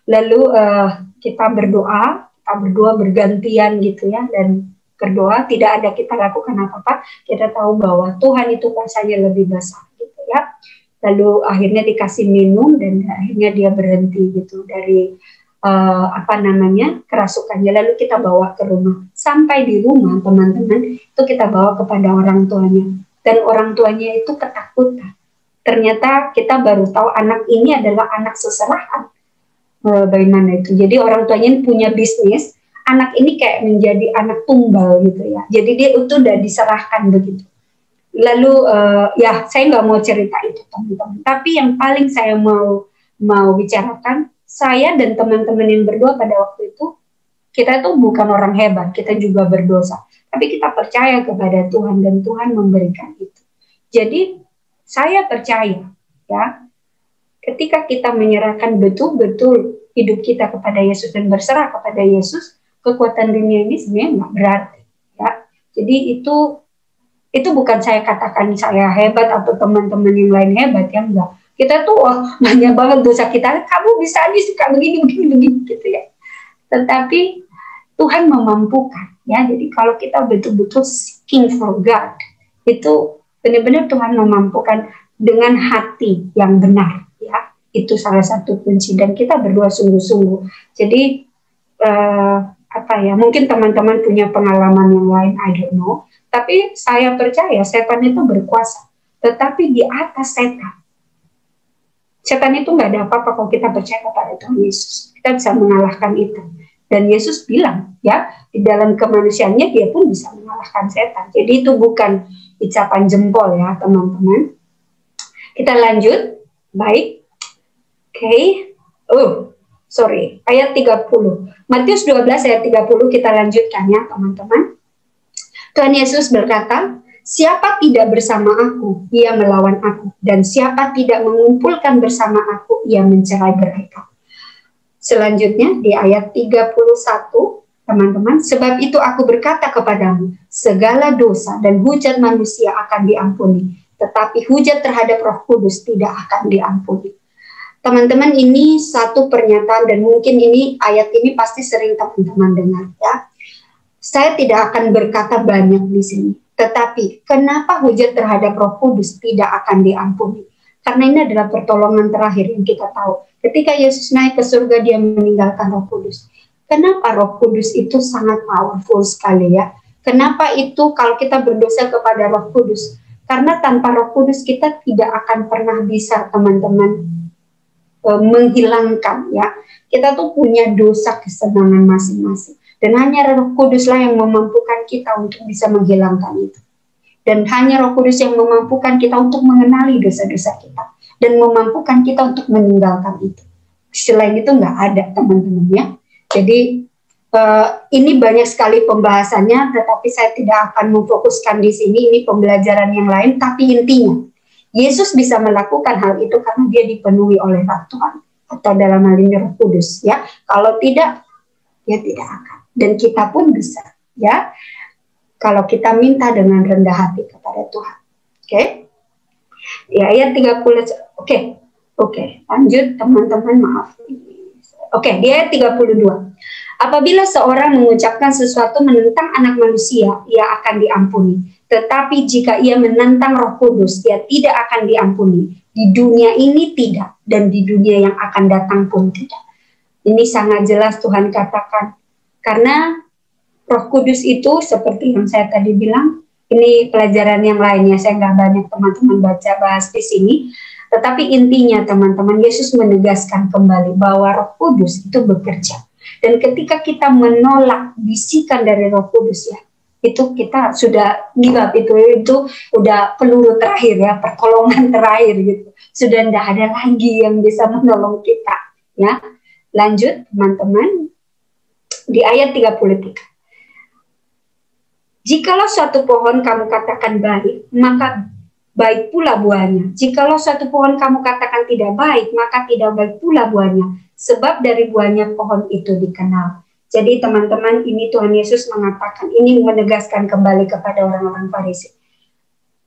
Lalu kita berdoa bergantian gitu ya. Dan berdoa, tidak ada kita lakukan apa-apa, kita tahu bahwa Tuhan itu kuasanya lebih besar gitu ya. Lalu akhirnya dikasih minum dan akhirnya dia berhenti gitu dari kerasukannya. Lalu kita bawa ke rumah. Sampai di rumah teman-teman itu kita bawa kepada orang tuanya, dan orang tuanya itu ketakutan. Ternyata kita baru tahu anak ini adalah anak seserahan. Bagaimana itu? Jadi orang tuanya punya bisnis, anak ini kayak menjadi anak tunggal gitu ya. Jadi dia itu udah diserahkan begitu. Lalu ya saya nggak mau cerita itu teman-teman. Tapi yang paling saya mau bicarakan, saya dan teman-teman yang berdua pada waktu itu, kita tuh bukan orang hebat, kita juga berdosa. Tapi kita percaya kepada Tuhan dan Tuhan memberikan itu. Jadi saya percaya ya, ketika kita menyerahkan betul-betul hidup kita kepada Yesus dan berserah kepada Yesus, kekuatan dunia ini sebenarnya nggak berarti ya. Jadi itu bukan saya katakan saya hebat atau teman-teman yang lain hebat ya, enggak. Kita tuh banyak banget dosa kita, kamu bisa aja suka begini gitu ya. Tetapi Tuhan memampukan ya. Jadi kalau kita betul-betul seeking for God, itu benar-benar Tuhan memampukan dengan hati yang benar ya. Itu salah satu kunci, dan kita berdoa sungguh-sungguh. Jadi mungkin teman-teman punya pengalaman yang lain, I don't know. Tapi saya percaya setan itu berkuasa. Tetapi di atas setan itu nggak ada apa-apa kalau kita percaya kepada Tuhan Yesus. Kita bisa mengalahkan itu. Dan Yesus bilang ya, di dalam kemanusiaannya dia pun bisa mengalahkan setan. Jadi itu bukan ucapan jempol ya teman-teman. Kita lanjut. Baik. Oke. Ayat 30. Matius 12 ayat 30 kita lanjutkan ya teman-teman. Tuhan Yesus berkata, siapa tidak bersama aku, ia melawan aku. Dan siapa tidak mengumpulkan bersama aku, ia mencerai-beraikan. Selanjutnya di ayat 31, teman-teman, sebab itu aku berkata kepadamu, segala dosa dan hujat manusia akan diampuni, tetapi hujat terhadap Roh Kudus tidak akan diampuni. Teman-teman, ini satu pernyataan, dan mungkin ayat ini pasti sering teman-teman dengar ya. Saya tidak akan berkata banyak di sini, tetapi kenapa hujat terhadap Roh Kudus tidak akan diampuni? Karena ini adalah pertolongan terakhir yang kita tahu. Ketika Yesus naik ke surga, dia meninggalkan Roh Kudus. Kenapa Roh Kudus itu sangat powerful sekali ya? Kenapa itu kalau kita berdosa kepada Roh Kudus? Karena tanpa Roh Kudus kita tidak akan pernah bisa, teman-teman, menghilangkan ya. Kita tuh punya dosa kesenangan masing-masing. Dan hanya Roh Kuduslah yang memampukan kita untuk bisa menghilangkan itu. Dan hanya Roh Kudus yang memampukan kita untuk mengenali dosa-dosa kita. Dan memampukan kita untuk meninggalkan itu. Selain itu nggak ada, teman-teman ya. Jadi ini banyak sekali pembahasannya, tetapi saya tidak akan memfokuskan di sini. Ini pembelajaran yang lain, tapi intinya Yesus bisa melakukan hal itu karena dia dipenuhi oleh Roh Tuhan. Atau dalam hal ini Roh Kudus ya. Kalau tidak, dia tidak akan. Dan kita pun bisa ya, kalau kita minta dengan rendah hati kepada Tuhan. Oke? Di ayat 30. Oke, lanjut teman-teman, maaf. Oke, di ayat 32. Apabila seorang mengucapkan sesuatu menentang anak manusia, ia akan diampuni. Tetapi jika ia menentang Roh Kudus, ia tidak akan diampuni. Di dunia ini tidak, dan di dunia yang akan datang pun tidak. Ini sangat jelas Tuhan katakan. Karena Roh Kudus itu seperti yang saya tadi bilang, ini pelajaran yang lainnya, saya nggak banyak teman-teman bahas di sini. Tetapi intinya teman-teman, Yesus menegaskan kembali bahwa Roh Kudus itu bekerja. Dan ketika kita menolak bisikan dari Roh Kudus ya, itu kita sudah gila, itu udah peluru terakhir ya, pertolongan terakhir gitu. Sudah tidak ada lagi yang bisa menolong kita ya. Lanjut teman-teman. Di ayat 33. Jikalau suatu pohon kamu katakan baik, maka baik pula buahnya. Jikalau suatu pohon kamu katakan tidak baik, maka tidak baik pula buahnya. Sebab dari buahnya pohon itu dikenal. Jadi teman-teman, ini Tuhan Yesus mengatakan, ini menegaskan kembali kepada orang-orang Farisi.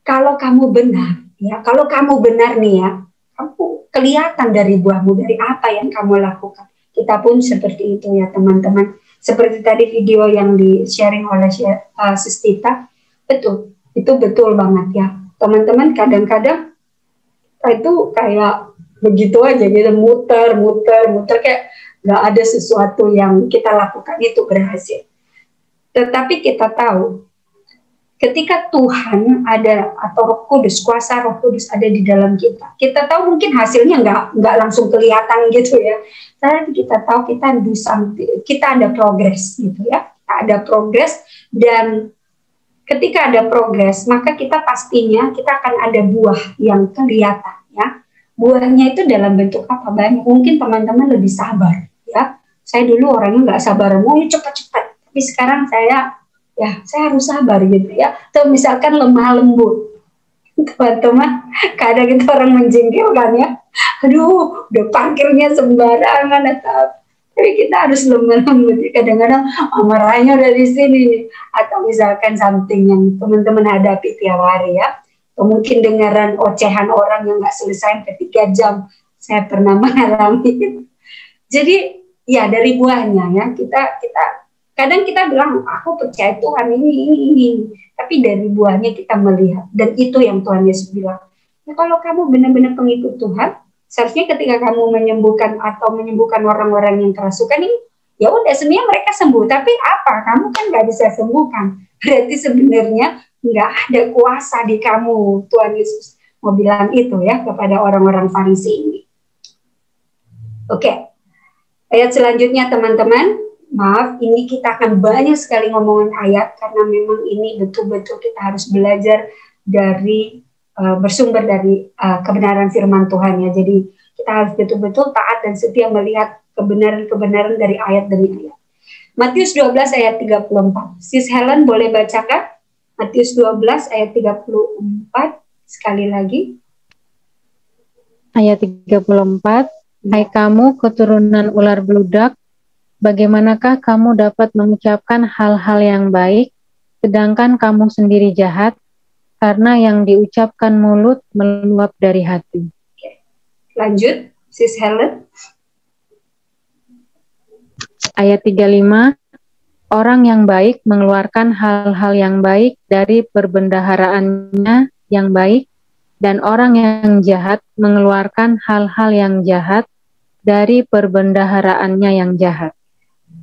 Kalau kamu benar, ya, kalau kamu benar nih ya, kamu kelihatan dari buahmu, dari apa yang kamu lakukan. Kita pun seperti itu ya teman-teman. seperti tadi video yang di-sharing oleh Sis Tita, betul, itu betul banget ya. Teman-teman kadang-kadang itu kayak begitu aja gitu, muter kayak nggak ada sesuatu yang kita lakukan itu berhasil. Tetapi kita tahu ketika Tuhan ada atau Roh Kudus, kuasa Roh Kudus ada di dalam kita tahu mungkin hasilnya nggak langsung kelihatan gitu ya. Tapi kita tahu kita ada progres gitu ya, ada progres, dan ketika ada progres maka kita pastinya kita akan ada buah yang kelihatan ya. Buahnya itu dalam bentuk apa? Banyak. Mungkin teman-teman lebih sabar ya. Saya dulu orangnya nggak sabar, mau cepat-cepat. Tapi sekarang saya harus sabar gitu ya. Atau misalkan lemah lembut. Teman-teman, kadang kita orang menjengkelkan ya. Aduh, udah parkirnya sembarangan tapi kita harus lemah lembut. Kadang-kadang marahnya udah di sini. Atau misalkan something yang teman-teman hadapi tiap hari ya. Atau mungkin dengaran ocehan orang yang nggak selesai ke 3 jam. Saya pernah mengalami. Jadi ya dari buahnya ya kita kadang kita bilang aku percaya Tuhan ini. Tapi dari buahnya kita melihat, dan itu yang Tuhan Yesus bilang. Ya, kalau kamu benar-benar pengikut Tuhan, seharusnya ketika kamu menyembuhkan orang-orang yang kerasukan ini, ya udah sebenarnya mereka sembuh. Tapi apa? Kamu kan nggak bisa sembuhkan. Berarti sebenarnya nggak ada kuasa di kamu. Tuhan Yesus mau bilang itu ya kepada orang-orang Farisi ini. Oke, ayat selanjutnya teman-teman. Maaf, ini kita akan banyak sekali ngomongin ayat karena memang ini betul-betul kita harus belajar dari bersumber dari kebenaran firman Tuhan ya. Jadi kita harus betul-betul taat dan setia melihat kebenaran-kebenaran dari ayat demi ayat. Matius 12 ayat 34. Sis Helen boleh bacakan? Matius 12 ayat 34 sekali lagi. Ayat 34. Hai kamu keturunan ular beludak, bagaimanakah kamu dapat mengucapkan hal-hal yang baik, sedangkan kamu sendiri jahat, karena yang diucapkan mulut meluap dari hati. Lanjut, Sis Helen. Ayat 35, orang yang baik mengeluarkan hal-hal yang baik dari perbendaharaannya yang baik, dan orang yang jahat mengeluarkan hal-hal yang jahat dari perbendaharaannya yang jahat.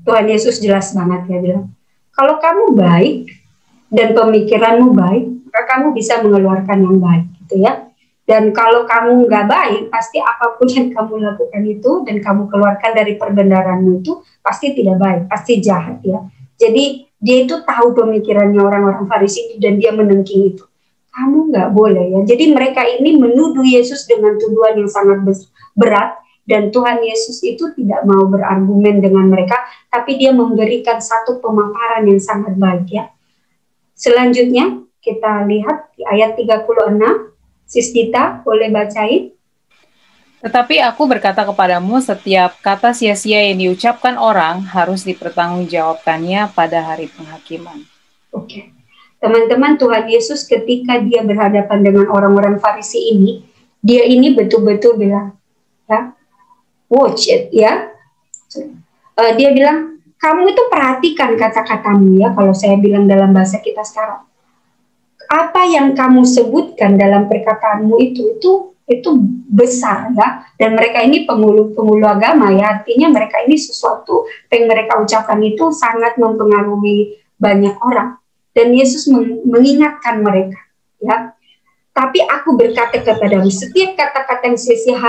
Tuhan Yesus jelas banget ya bilang, kalau kamu baik dan pemikiranmu baik, maka kamu bisa mengeluarkan yang baik gitu ya. Dan kalau kamu nggak baik, pasti apapun yang kamu lakukan itu dan kamu keluarkan dari perbendaranmu itu pasti tidak baik, pasti jahat ya. Jadi dia itu tahu pemikirannya orang-orang Farisi dan dia menengking itu. Kamu nggak boleh ya. Jadi mereka ini menuduh Yesus dengan tuduhan yang sangat berat, dan Tuhan Yesus itu tidak mau berargumen dengan mereka, tapi dia memberikan satu pemaparan yang sangat baik ya. Selanjutnya kita lihat di ayat 36. Sis Dita, boleh bacain? Tetapi aku berkata kepadamu, setiap kata sia-sia yang diucapkan orang harus dipertanggungjawabkannya pada hari penghakiman. Oke. Teman-teman, Tuhan Yesus ketika dia berhadapan dengan orang-orang Farisi ini, dia ini betul-betul bilang, ya, watch it, ya. Dia bilang, kamu itu perhatikan kata-katamu ya, kalau saya bilang dalam bahasa kita sekarang. Apa yang kamu sebutkan dalam perkataanmu itu besar ya, dan mereka ini pengulu agama ya, artinya mereka ini sesuatu yang mereka ucapkan itu sangat mempengaruhi banyak orang, dan Yesus mengingatkan mereka ya. Tapi aku berkata kepadamu, setiap kata-kata yang sia-sia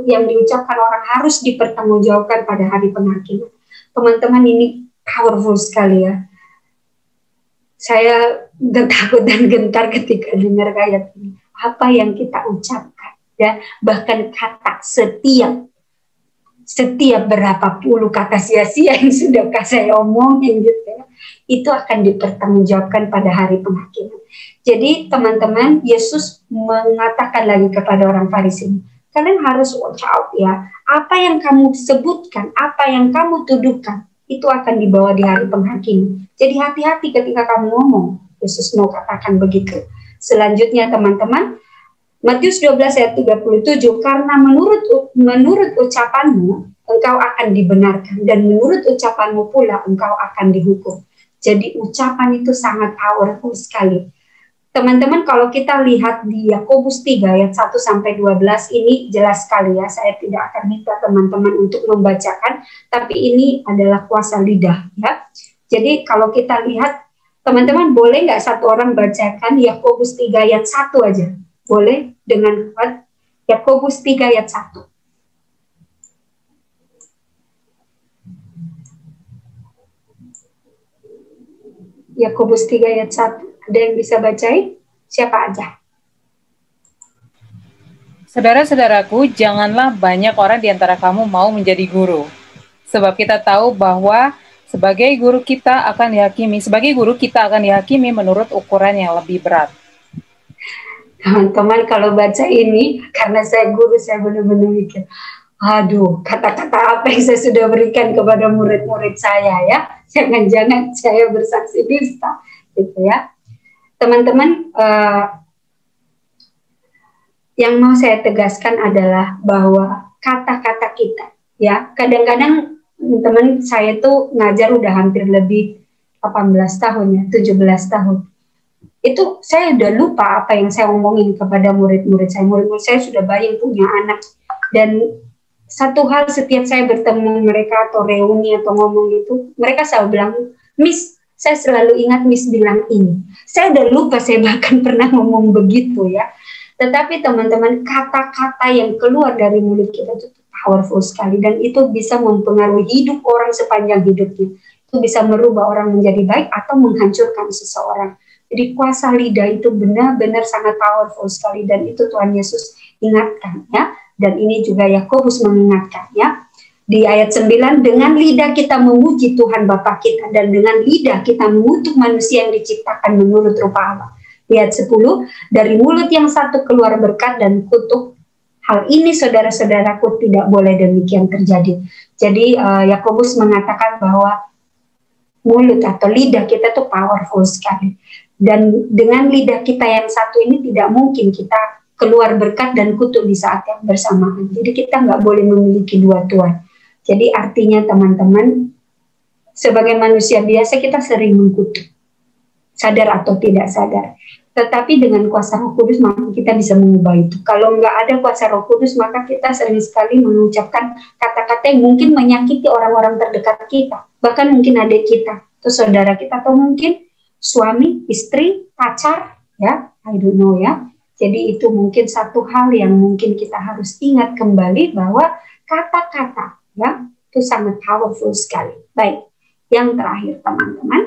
yang diucapkan orang harus dipertanggungjawabkan pada hari penghakiman. Teman-teman, ini powerful sekali ya. Saya takut dan gentar ketika dengar ayat ini. Apa yang kita ucapkan, ya, bahkan kata setiap berapa puluh kata sia-sia yang sudah saya omongin gitu ya, itu akan dipertanggungjawabkan pada hari penghakiman. Jadi teman-teman, Yesus mengatakan lagi kepada orang Farisi, kalian harus watch out ya. Apa yang kamu sebutkan, apa yang kamu tuduhkan, itu akan dibawa di hari penghakiman. Jadi hati-hati ketika kamu ngomong. Yesus mau katakan begitu. Selanjutnya teman-teman, Matius 12 ayat 37, karena menurut ucapanmu engkau akan dibenarkan, dan menurut ucapanmu pula engkau akan dihukum. Jadi ucapan itu sangat powerful sekali. Teman-teman, kalau kita lihat di Yakobus 3 ayat 1 sampai 12 ini jelas sekali ya. Saya tidak akan minta teman-teman untuk membacakan, tapi ini adalah kuasa lidah ya. Jadi kalau kita lihat, teman-teman boleh nggak satu orang bacakan Yakobus 3 ayat 1 aja? Boleh dengan kuat. Yakobus 3 ayat 1. Yakobus 3 ayat 1. Ada yang bisa bacain? Siapa aja? Saudara-saudaraku, janganlah banyak orang di antara kamu mau menjadi guru. Sebab kita tahu bahwa sebagai guru kita akan dihakimi menurut ukuran yang lebih berat. Teman-teman kalau baca ini, karena saya guru, saya benar-benar mikir, aduh, kata-kata apa yang saya sudah berikan kepada murid-murid saya ya. Jangan-jangan saya bersaksi dusta, gitu ya. Teman-teman, yang mau saya tegaskan adalah bahwa kata-kata kita, ya, kadang-kadang teman saya tuh ngajar udah hampir lebih 18 tahun ya, 17 tahun. Itu saya udah lupa apa yang saya omongin kepada murid-murid saya. Murid-murid saya sudah banyak punya anak, dan satu hal setiap saya bertemu mereka atau reuni atau ngomong itu, mereka selalu bilang, Miss, saya selalu ingat Miss bilang ini. Saya udah lupa saya bahkan pernah ngomong begitu ya. Tetapi teman-teman, kata-kata yang keluar dari mulut kita itu powerful sekali, dan itu bisa mempengaruhi hidup orang sepanjang hidupnya. Itu bisa merubah orang menjadi baik atau menghancurkan seseorang. Jadi kuasa lidah itu benar-benar sangat powerful sekali, dan itu Tuhan Yesus ingatkan ya. Dan ini juga Yakobus mengingatkan ya. Di ayat 9, dengan lidah kita memuji Tuhan Bapa kita, dan dengan lidah kita mengutuk manusia yang diciptakan menurut rupa Allah. Di ayat 10, dari mulut yang satu keluar berkat dan kutuk. Hal ini saudara-saudaraku tidak boleh demikian terjadi. Jadi Yakobus mengatakan bahwa mulut atau lidah kita tuh powerful sekali. Dan dengan lidah kita yang satu ini tidak mungkin kita keluar berkat dan kutuk di saat yang bersamaan. Jadi kita nggak boleh memiliki dua tuan. Jadi artinya teman-teman, sebagai manusia biasa kita sering mengkutuk, sadar atau tidak sadar. Tetapi dengan kuasa Roh Kudus maka kita bisa mengubah itu. Kalau nggak ada kuasa Roh Kudus maka kita sering sekali mengucapkan kata-kata yang mungkin menyakiti orang-orang terdekat kita. Bahkan mungkin adik kita, atau saudara kita, atau mungkin suami, istri, pacar, ya, I don't know ya. Jadi itu mungkin satu hal yang mungkin kita harus ingat kembali, bahwa kata-kata ya itu sangat powerful sekali. Baik, yang terakhir teman-teman,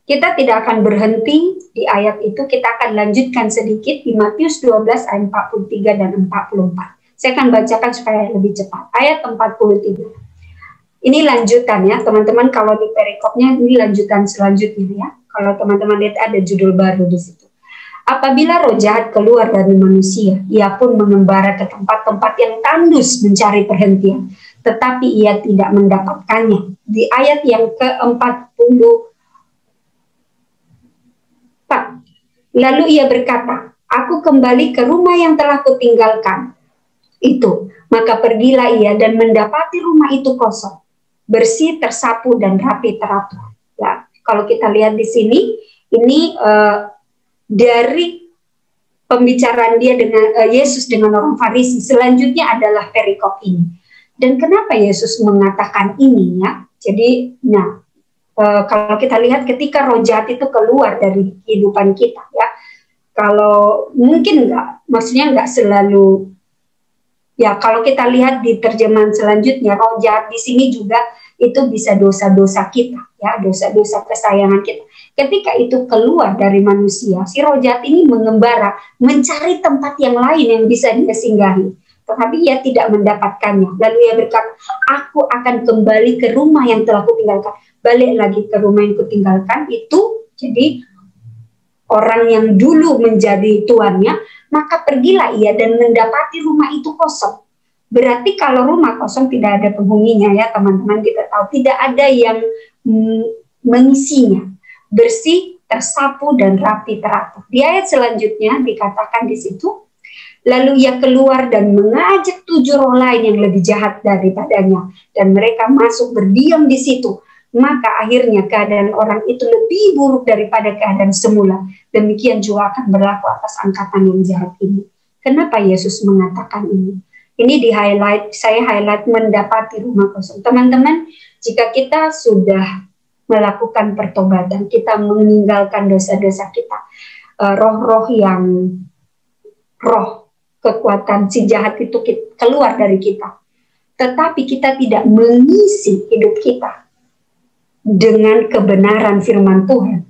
kita tidak akan berhenti di ayat itu, kita akan lanjutkan sedikit di Matius 12 ayat 43 dan 44. Saya akan bacakan supaya lebih cepat. Ayat 43. Ini lanjutan ya teman-teman, kalau di perikopnya ini lanjutan selanjutnya ya. Kalau teman-teman lihat ada judul baru di situ. Apabila roh jahat keluar dari manusia, ia pun mengembara ke tempat-tempat yang tandus mencari perhentian, tetapi ia tidak mendapatkannya. Di ayat yang ke-44, lalu ia berkata, aku kembali ke rumah yang telah kutinggalkan itu. Maka pergilah ia dan mendapati rumah itu kosong, bersih, tersapu, dan rapi teratur. Ya, kalau kita lihat di sini, ini dari pembicaraan dia dengan Yesus dengan orang Farisi. Selanjutnya adalah perikop ini. Dan kenapa Yesus mengatakan ini ya? Jadi, kalau kita lihat ketika roh jahat itu keluar dari kehidupan kita ya, kalau mungkin maksudnya nggak selalu. Ya, kalau kita lihat di terjemahan selanjutnya, roh jahat di sini juga itu bisa dosa-dosa kita, ya, dosa-dosa kesayangan kita. Ketika itu keluar dari manusia, si roh jahat ini mengembara, mencari tempat yang lain yang bisa dia singgahi. Tetapi ia tidak mendapatkannya. Lalu ia berkata, aku akan kembali ke rumah yang telah kutinggalkan. Balik lagi ke rumah yang kutinggalkan itu, jadi orang yang dulu menjadi tuannya, maka pergilah ia dan mendapati rumah itu kosong. Berarti kalau rumah kosong tidak ada penghuninya ya teman-teman, kita tahu tidak ada yang mengisinya. Bersih, tersapu, dan rapi teratur. Di ayat selanjutnya dikatakan di situ, Lalu ia keluar dan mengajak 7 roh lain yang lebih jahat daripadanya. Dan mereka masuk berdiam di situ. Maka akhirnya keadaan orang itu lebih buruk daripada keadaan semula. Demikian juga akan berlaku atas angkatan yang jahat ini. Kenapa Yesus mengatakan ini? Ini di highlight, saya highlight mendapati rumah kosong. Teman-teman, jika kita sudah melakukan pertobatan, kita meninggalkan dosa-dosa kita, roh-roh yang kekuatan si jahat itu keluar dari kita. Tetapi kita tidak mengisi hidup kita dengan kebenaran firman Tuhan,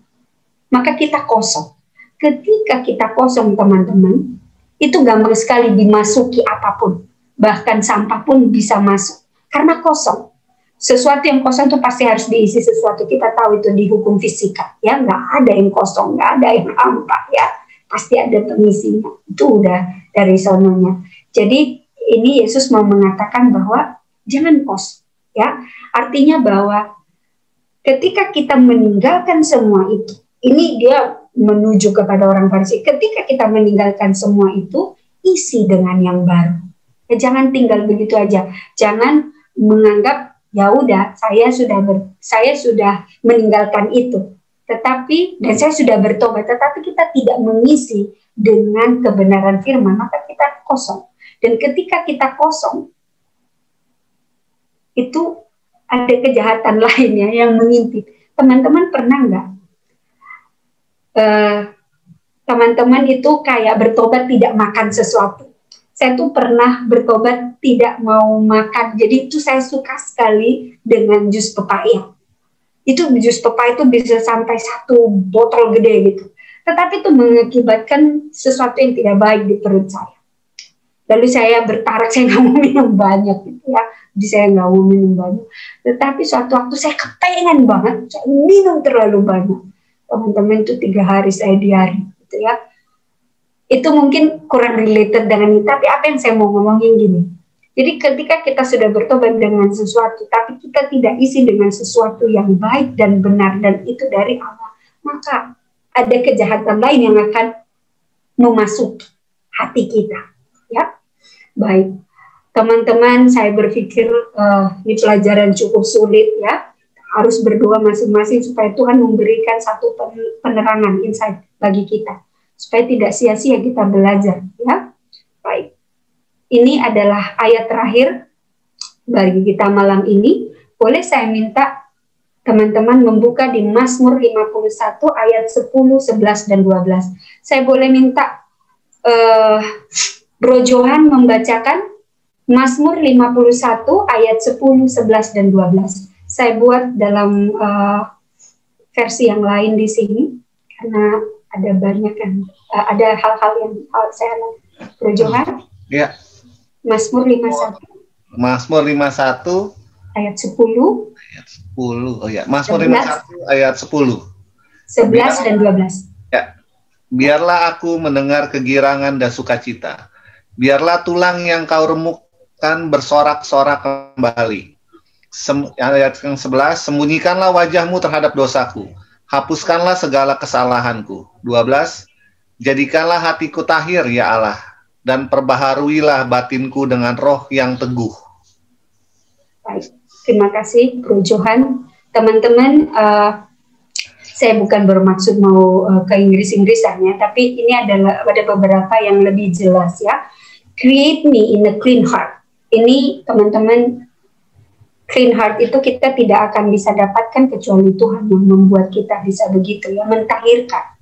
maka kita kosong. Ketika kita kosong, teman-teman, itu gampang sekali dimasuki apapun. Bahkan sampah pun bisa masuk. Karena kosong. Sesuatu yang kosong itu pasti harus diisi sesuatu. Kita tahu itu di hukum fisika. Ya, nggak ada yang kosong, nggak ada yang hampa. Ya, pasti ada pengisinya. Itu udah dari sononya. Jadi ini Yesus mau mengatakan bahwa jangan kosong. Ya, artinya bahwa ketika kita meninggalkan semua itu, ini dia menuju kepada orang Farisi. Ketika kita meninggalkan semua itu, isi dengan yang baru. Ya, jangan tinggal begitu aja. Jangan menganggap ya udah saya sudah meninggalkan itu. Tetapi dan saya sudah bertobat, tetapi kita tidak mengisi dengan kebenaran firman, maka kita kosong. Dan ketika kita kosong, itu ada kejahatan lainnya yang mengintip. Teman-teman pernah nggak? Teman-teman itu kayak bertobat tidak makan sesuatu. Saya tuh pernah bertobat tidak mau makan. Jadi itu saya suka sekali dengan jus pepaya. Itu jus pepaya itu bisa sampai 1 botol gede gitu. Tetapi itu mengakibatkan sesuatu yang tidak baik di perut saya. Lalu saya bertarak, saya nggak mau minum banyak gitu ya. Jadi saya nggak mau minum banyak. Tetapi suatu waktu saya kepengen banget, saya minum terlalu banyak. Teman-teman, itu 3 hari saya diare gitu ya. Itu mungkin kurang related dengan ini, tapi apa yang saya mau ngomongin gini. Jadi ketika kita sudah bertobat dengan sesuatu, tapi kita tidak isi dengan sesuatu yang baik dan benar, dan itu dari Allah, maka ada kejahatan lain yang akan memasuki hati kita. Ya, baik. Teman-teman, saya berpikir ini pelajaran cukup sulit ya. Harus berdoa masing-masing supaya Tuhan memberikan satu penerangan, insight bagi kita. Supaya tidak sia-sia kita belajar, ya. Baik. Ini adalah ayat terakhir bagi kita malam ini. Boleh saya minta teman-teman membuka di Mazmur 51 ayat 10, 11, dan 12. Saya boleh minta Bro Johan membacakan Mazmur 51 ayat 10, 11, dan 12. Saya buat dalam versi yang lain di sini karena ada banyak kan, ada hal-hal yang saya Bro Johan. Ya. Mazmur 51. Mazmur 51 ayat 10. Ayat 10. Oh ya, Mazmur 51 ayat 10. 11 dan 12. Ya. Biarlah aku mendengar kegirangan dan sukacita. Biarlah tulang yang kau remukkan bersorak-sorak kembali. Ayat yang 11, sembunyikanlah wajahmu terhadap dosaku. Hapuskanlah segala kesalahanku. 12, jadikanlah hatiku tahir, ya Allah, dan perbaharuilah batinku dengan roh yang teguh. Baik, terima kasih Bro Johan. Teman-teman, saya bukan bermaksud mau ke Inggris-Inggrisan ya, tapi ini ada beberapa yang lebih jelas ya. Create me in a clean heart. Ini teman-teman, clean heart itu kita tidak akan bisa dapatkan kecuali Tuhan yang membuat kita bisa begitu ya, mentahirkan.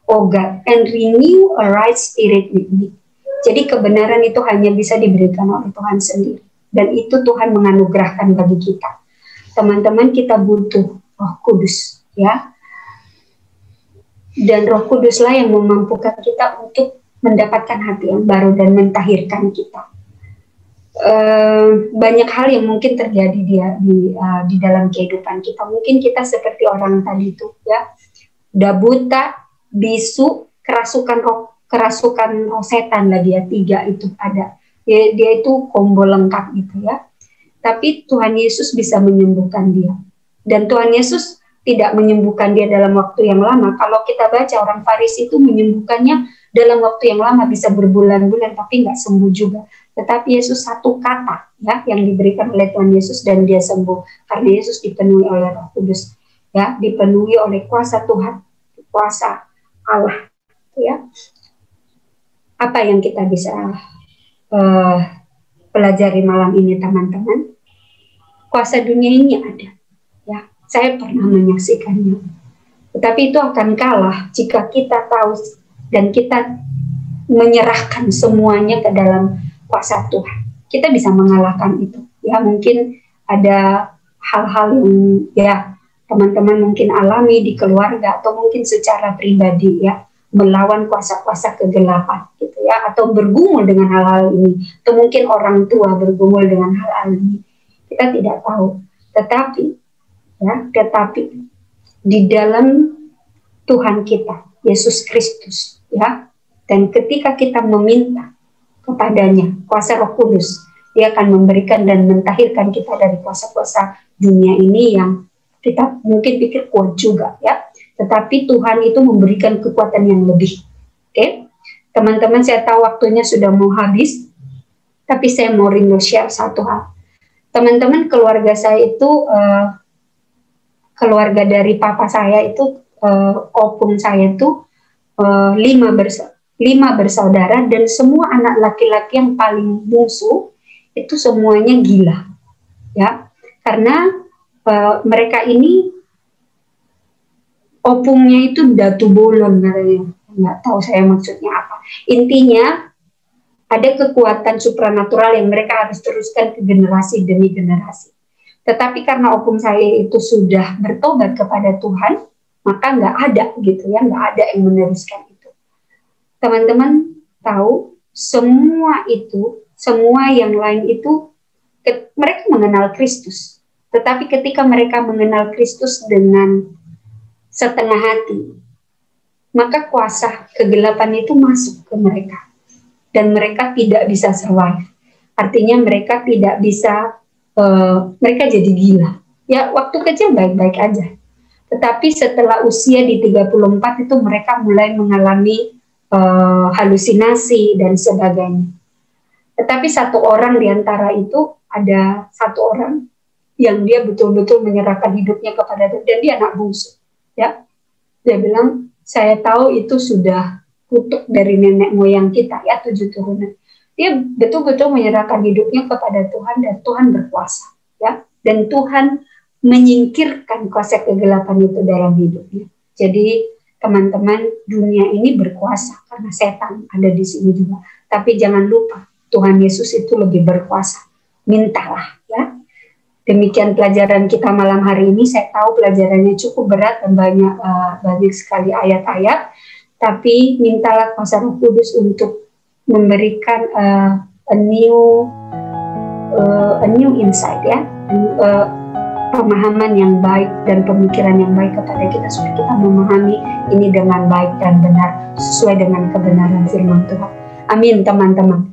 Oh God, and renew a right spirit with me. Jadi kebenaran itu hanya bisa diberikan oleh Tuhan sendiri. Dan itu Tuhan menganugerahkan bagi kita. Teman-teman, kita butuh Roh Kudus ya. Dan Roh Kuduslah yang memampukan kita untuk mendapatkan hati yang baru dan mentahirkan kita. Banyak hal yang mungkin terjadi di dalam kehidupan kita. Mungkin kita seperti orang tadi itu ya, udah buta, bisu, kerasukan roh setan lagi ya, 3 itu ada. Dia itu combo lengkap gitu ya. Tapi Tuhan Yesus bisa menyembuhkan dia. Dan Tuhan Yesus tidak menyembuhkan dia dalam waktu yang lama. Kalau kita baca orang Farisi itu menyembuhkannya dalam waktu yang lama, bisa berbulan-bulan tapi nggak sembuh juga. Tetapi Yesus satu kata ya yang diberikan oleh Tuhan Yesus dan dia sembuh, karena Yesus dipenuhi oleh Roh Kudus, ya, dipenuhi oleh kuasa Tuhan, kuasa Allah, ya. Apa yang kita bisa pelajari malam ini, teman-teman? Kuasa dunia ini ada, ya. Saya pernah menyaksikannya, tetapi itu akan kalah jika kita tahu dan kita menyerahkan semuanya ke dalam kuasa Tuhan. Kita bisa mengalahkan itu. Ya, mungkin ada hal-hal yang ya teman-teman mungkin alami di keluarga atau mungkin secara pribadi, ya, melawan kuasa-kuasa kegelapan gitu ya, atau bergumul dengan hal-hal ini, atau mungkin orang tua bergumul dengan hal-hal ini. Kita tidak tahu. Tetapi di dalam Tuhan kita, Yesus Kristus, ya, dan ketika kita meminta kepadanya kuasa Roh Kudus, dia akan memberikan dan mentahirkan kita dari kuasa-kuasa dunia ini yang kita mungkin pikir kuat juga, ya. Tetapi Tuhan itu memberikan kekuatan yang lebih. Oke, teman-teman, saya tahu waktunya sudah mau habis, tapi saya mau share satu hal. Teman-teman, keluarga saya itu keluarga dari papa saya itu, opung saya itu 5 bersaudara, dan semua anak laki-laki yang paling bungsu itu semuanya gila, ya, karena mereka ini opungnya itu datu bolon, nggak tahu saya maksudnya apa. Intinya ada kekuatan supranatural yang mereka harus teruskan ke generasi demi generasi. Tetapi karena opung saya itu sudah bertobat kepada Tuhan, maka nggak ada gitu ya, nggak ada yang meneruskan itu. Teman-teman tahu, semua yang lain itu mereka mengenal Kristus. Tetapi ketika mereka mengenal Kristus dengan setengah hati, maka kuasa kegelapan itu masuk ke mereka. Dan mereka tidak bisa survive. Artinya mereka tidak bisa, mereka jadi gila. Ya, waktu kecil baik-baik aja. Tetapi setelah usia di 34 itu mereka mulai mengalami halusinasi dan sebagainya. Tetapi satu orang di antara itu, ada satu orang yang dia betul-betul menyerahkan hidupnya kepada Tuhan, dan dia anak bungsu. Ya, dia bilang, saya tahu itu sudah kutuk dari nenek moyang kita, ya, 7 turunan. Dia betul-betul menyerahkan hidupnya kepada Tuhan, dan Tuhan berkuasa, ya, dan Tuhan menyingkirkan kuasa kegelapan itu dalam hidupnya. Jadi teman-teman, dunia ini berkuasa karena setan ada di sini juga. Tapi jangan lupa, Tuhan Yesus itu lebih berkuasa. Mintalah, ya. Demikian pelajaran kita malam hari ini. Saya tahu pelajarannya cukup berat dan banyak sekali ayat-ayat. Tapi mintalah kuasa Roh Kudus untuk memberikan a new insight, ya. Pemahaman yang baik dan pemikiran yang baik kepada kita, supaya kita memahami ini dengan baik dan benar sesuai dengan kebenaran firman Tuhan. Amin, teman-teman.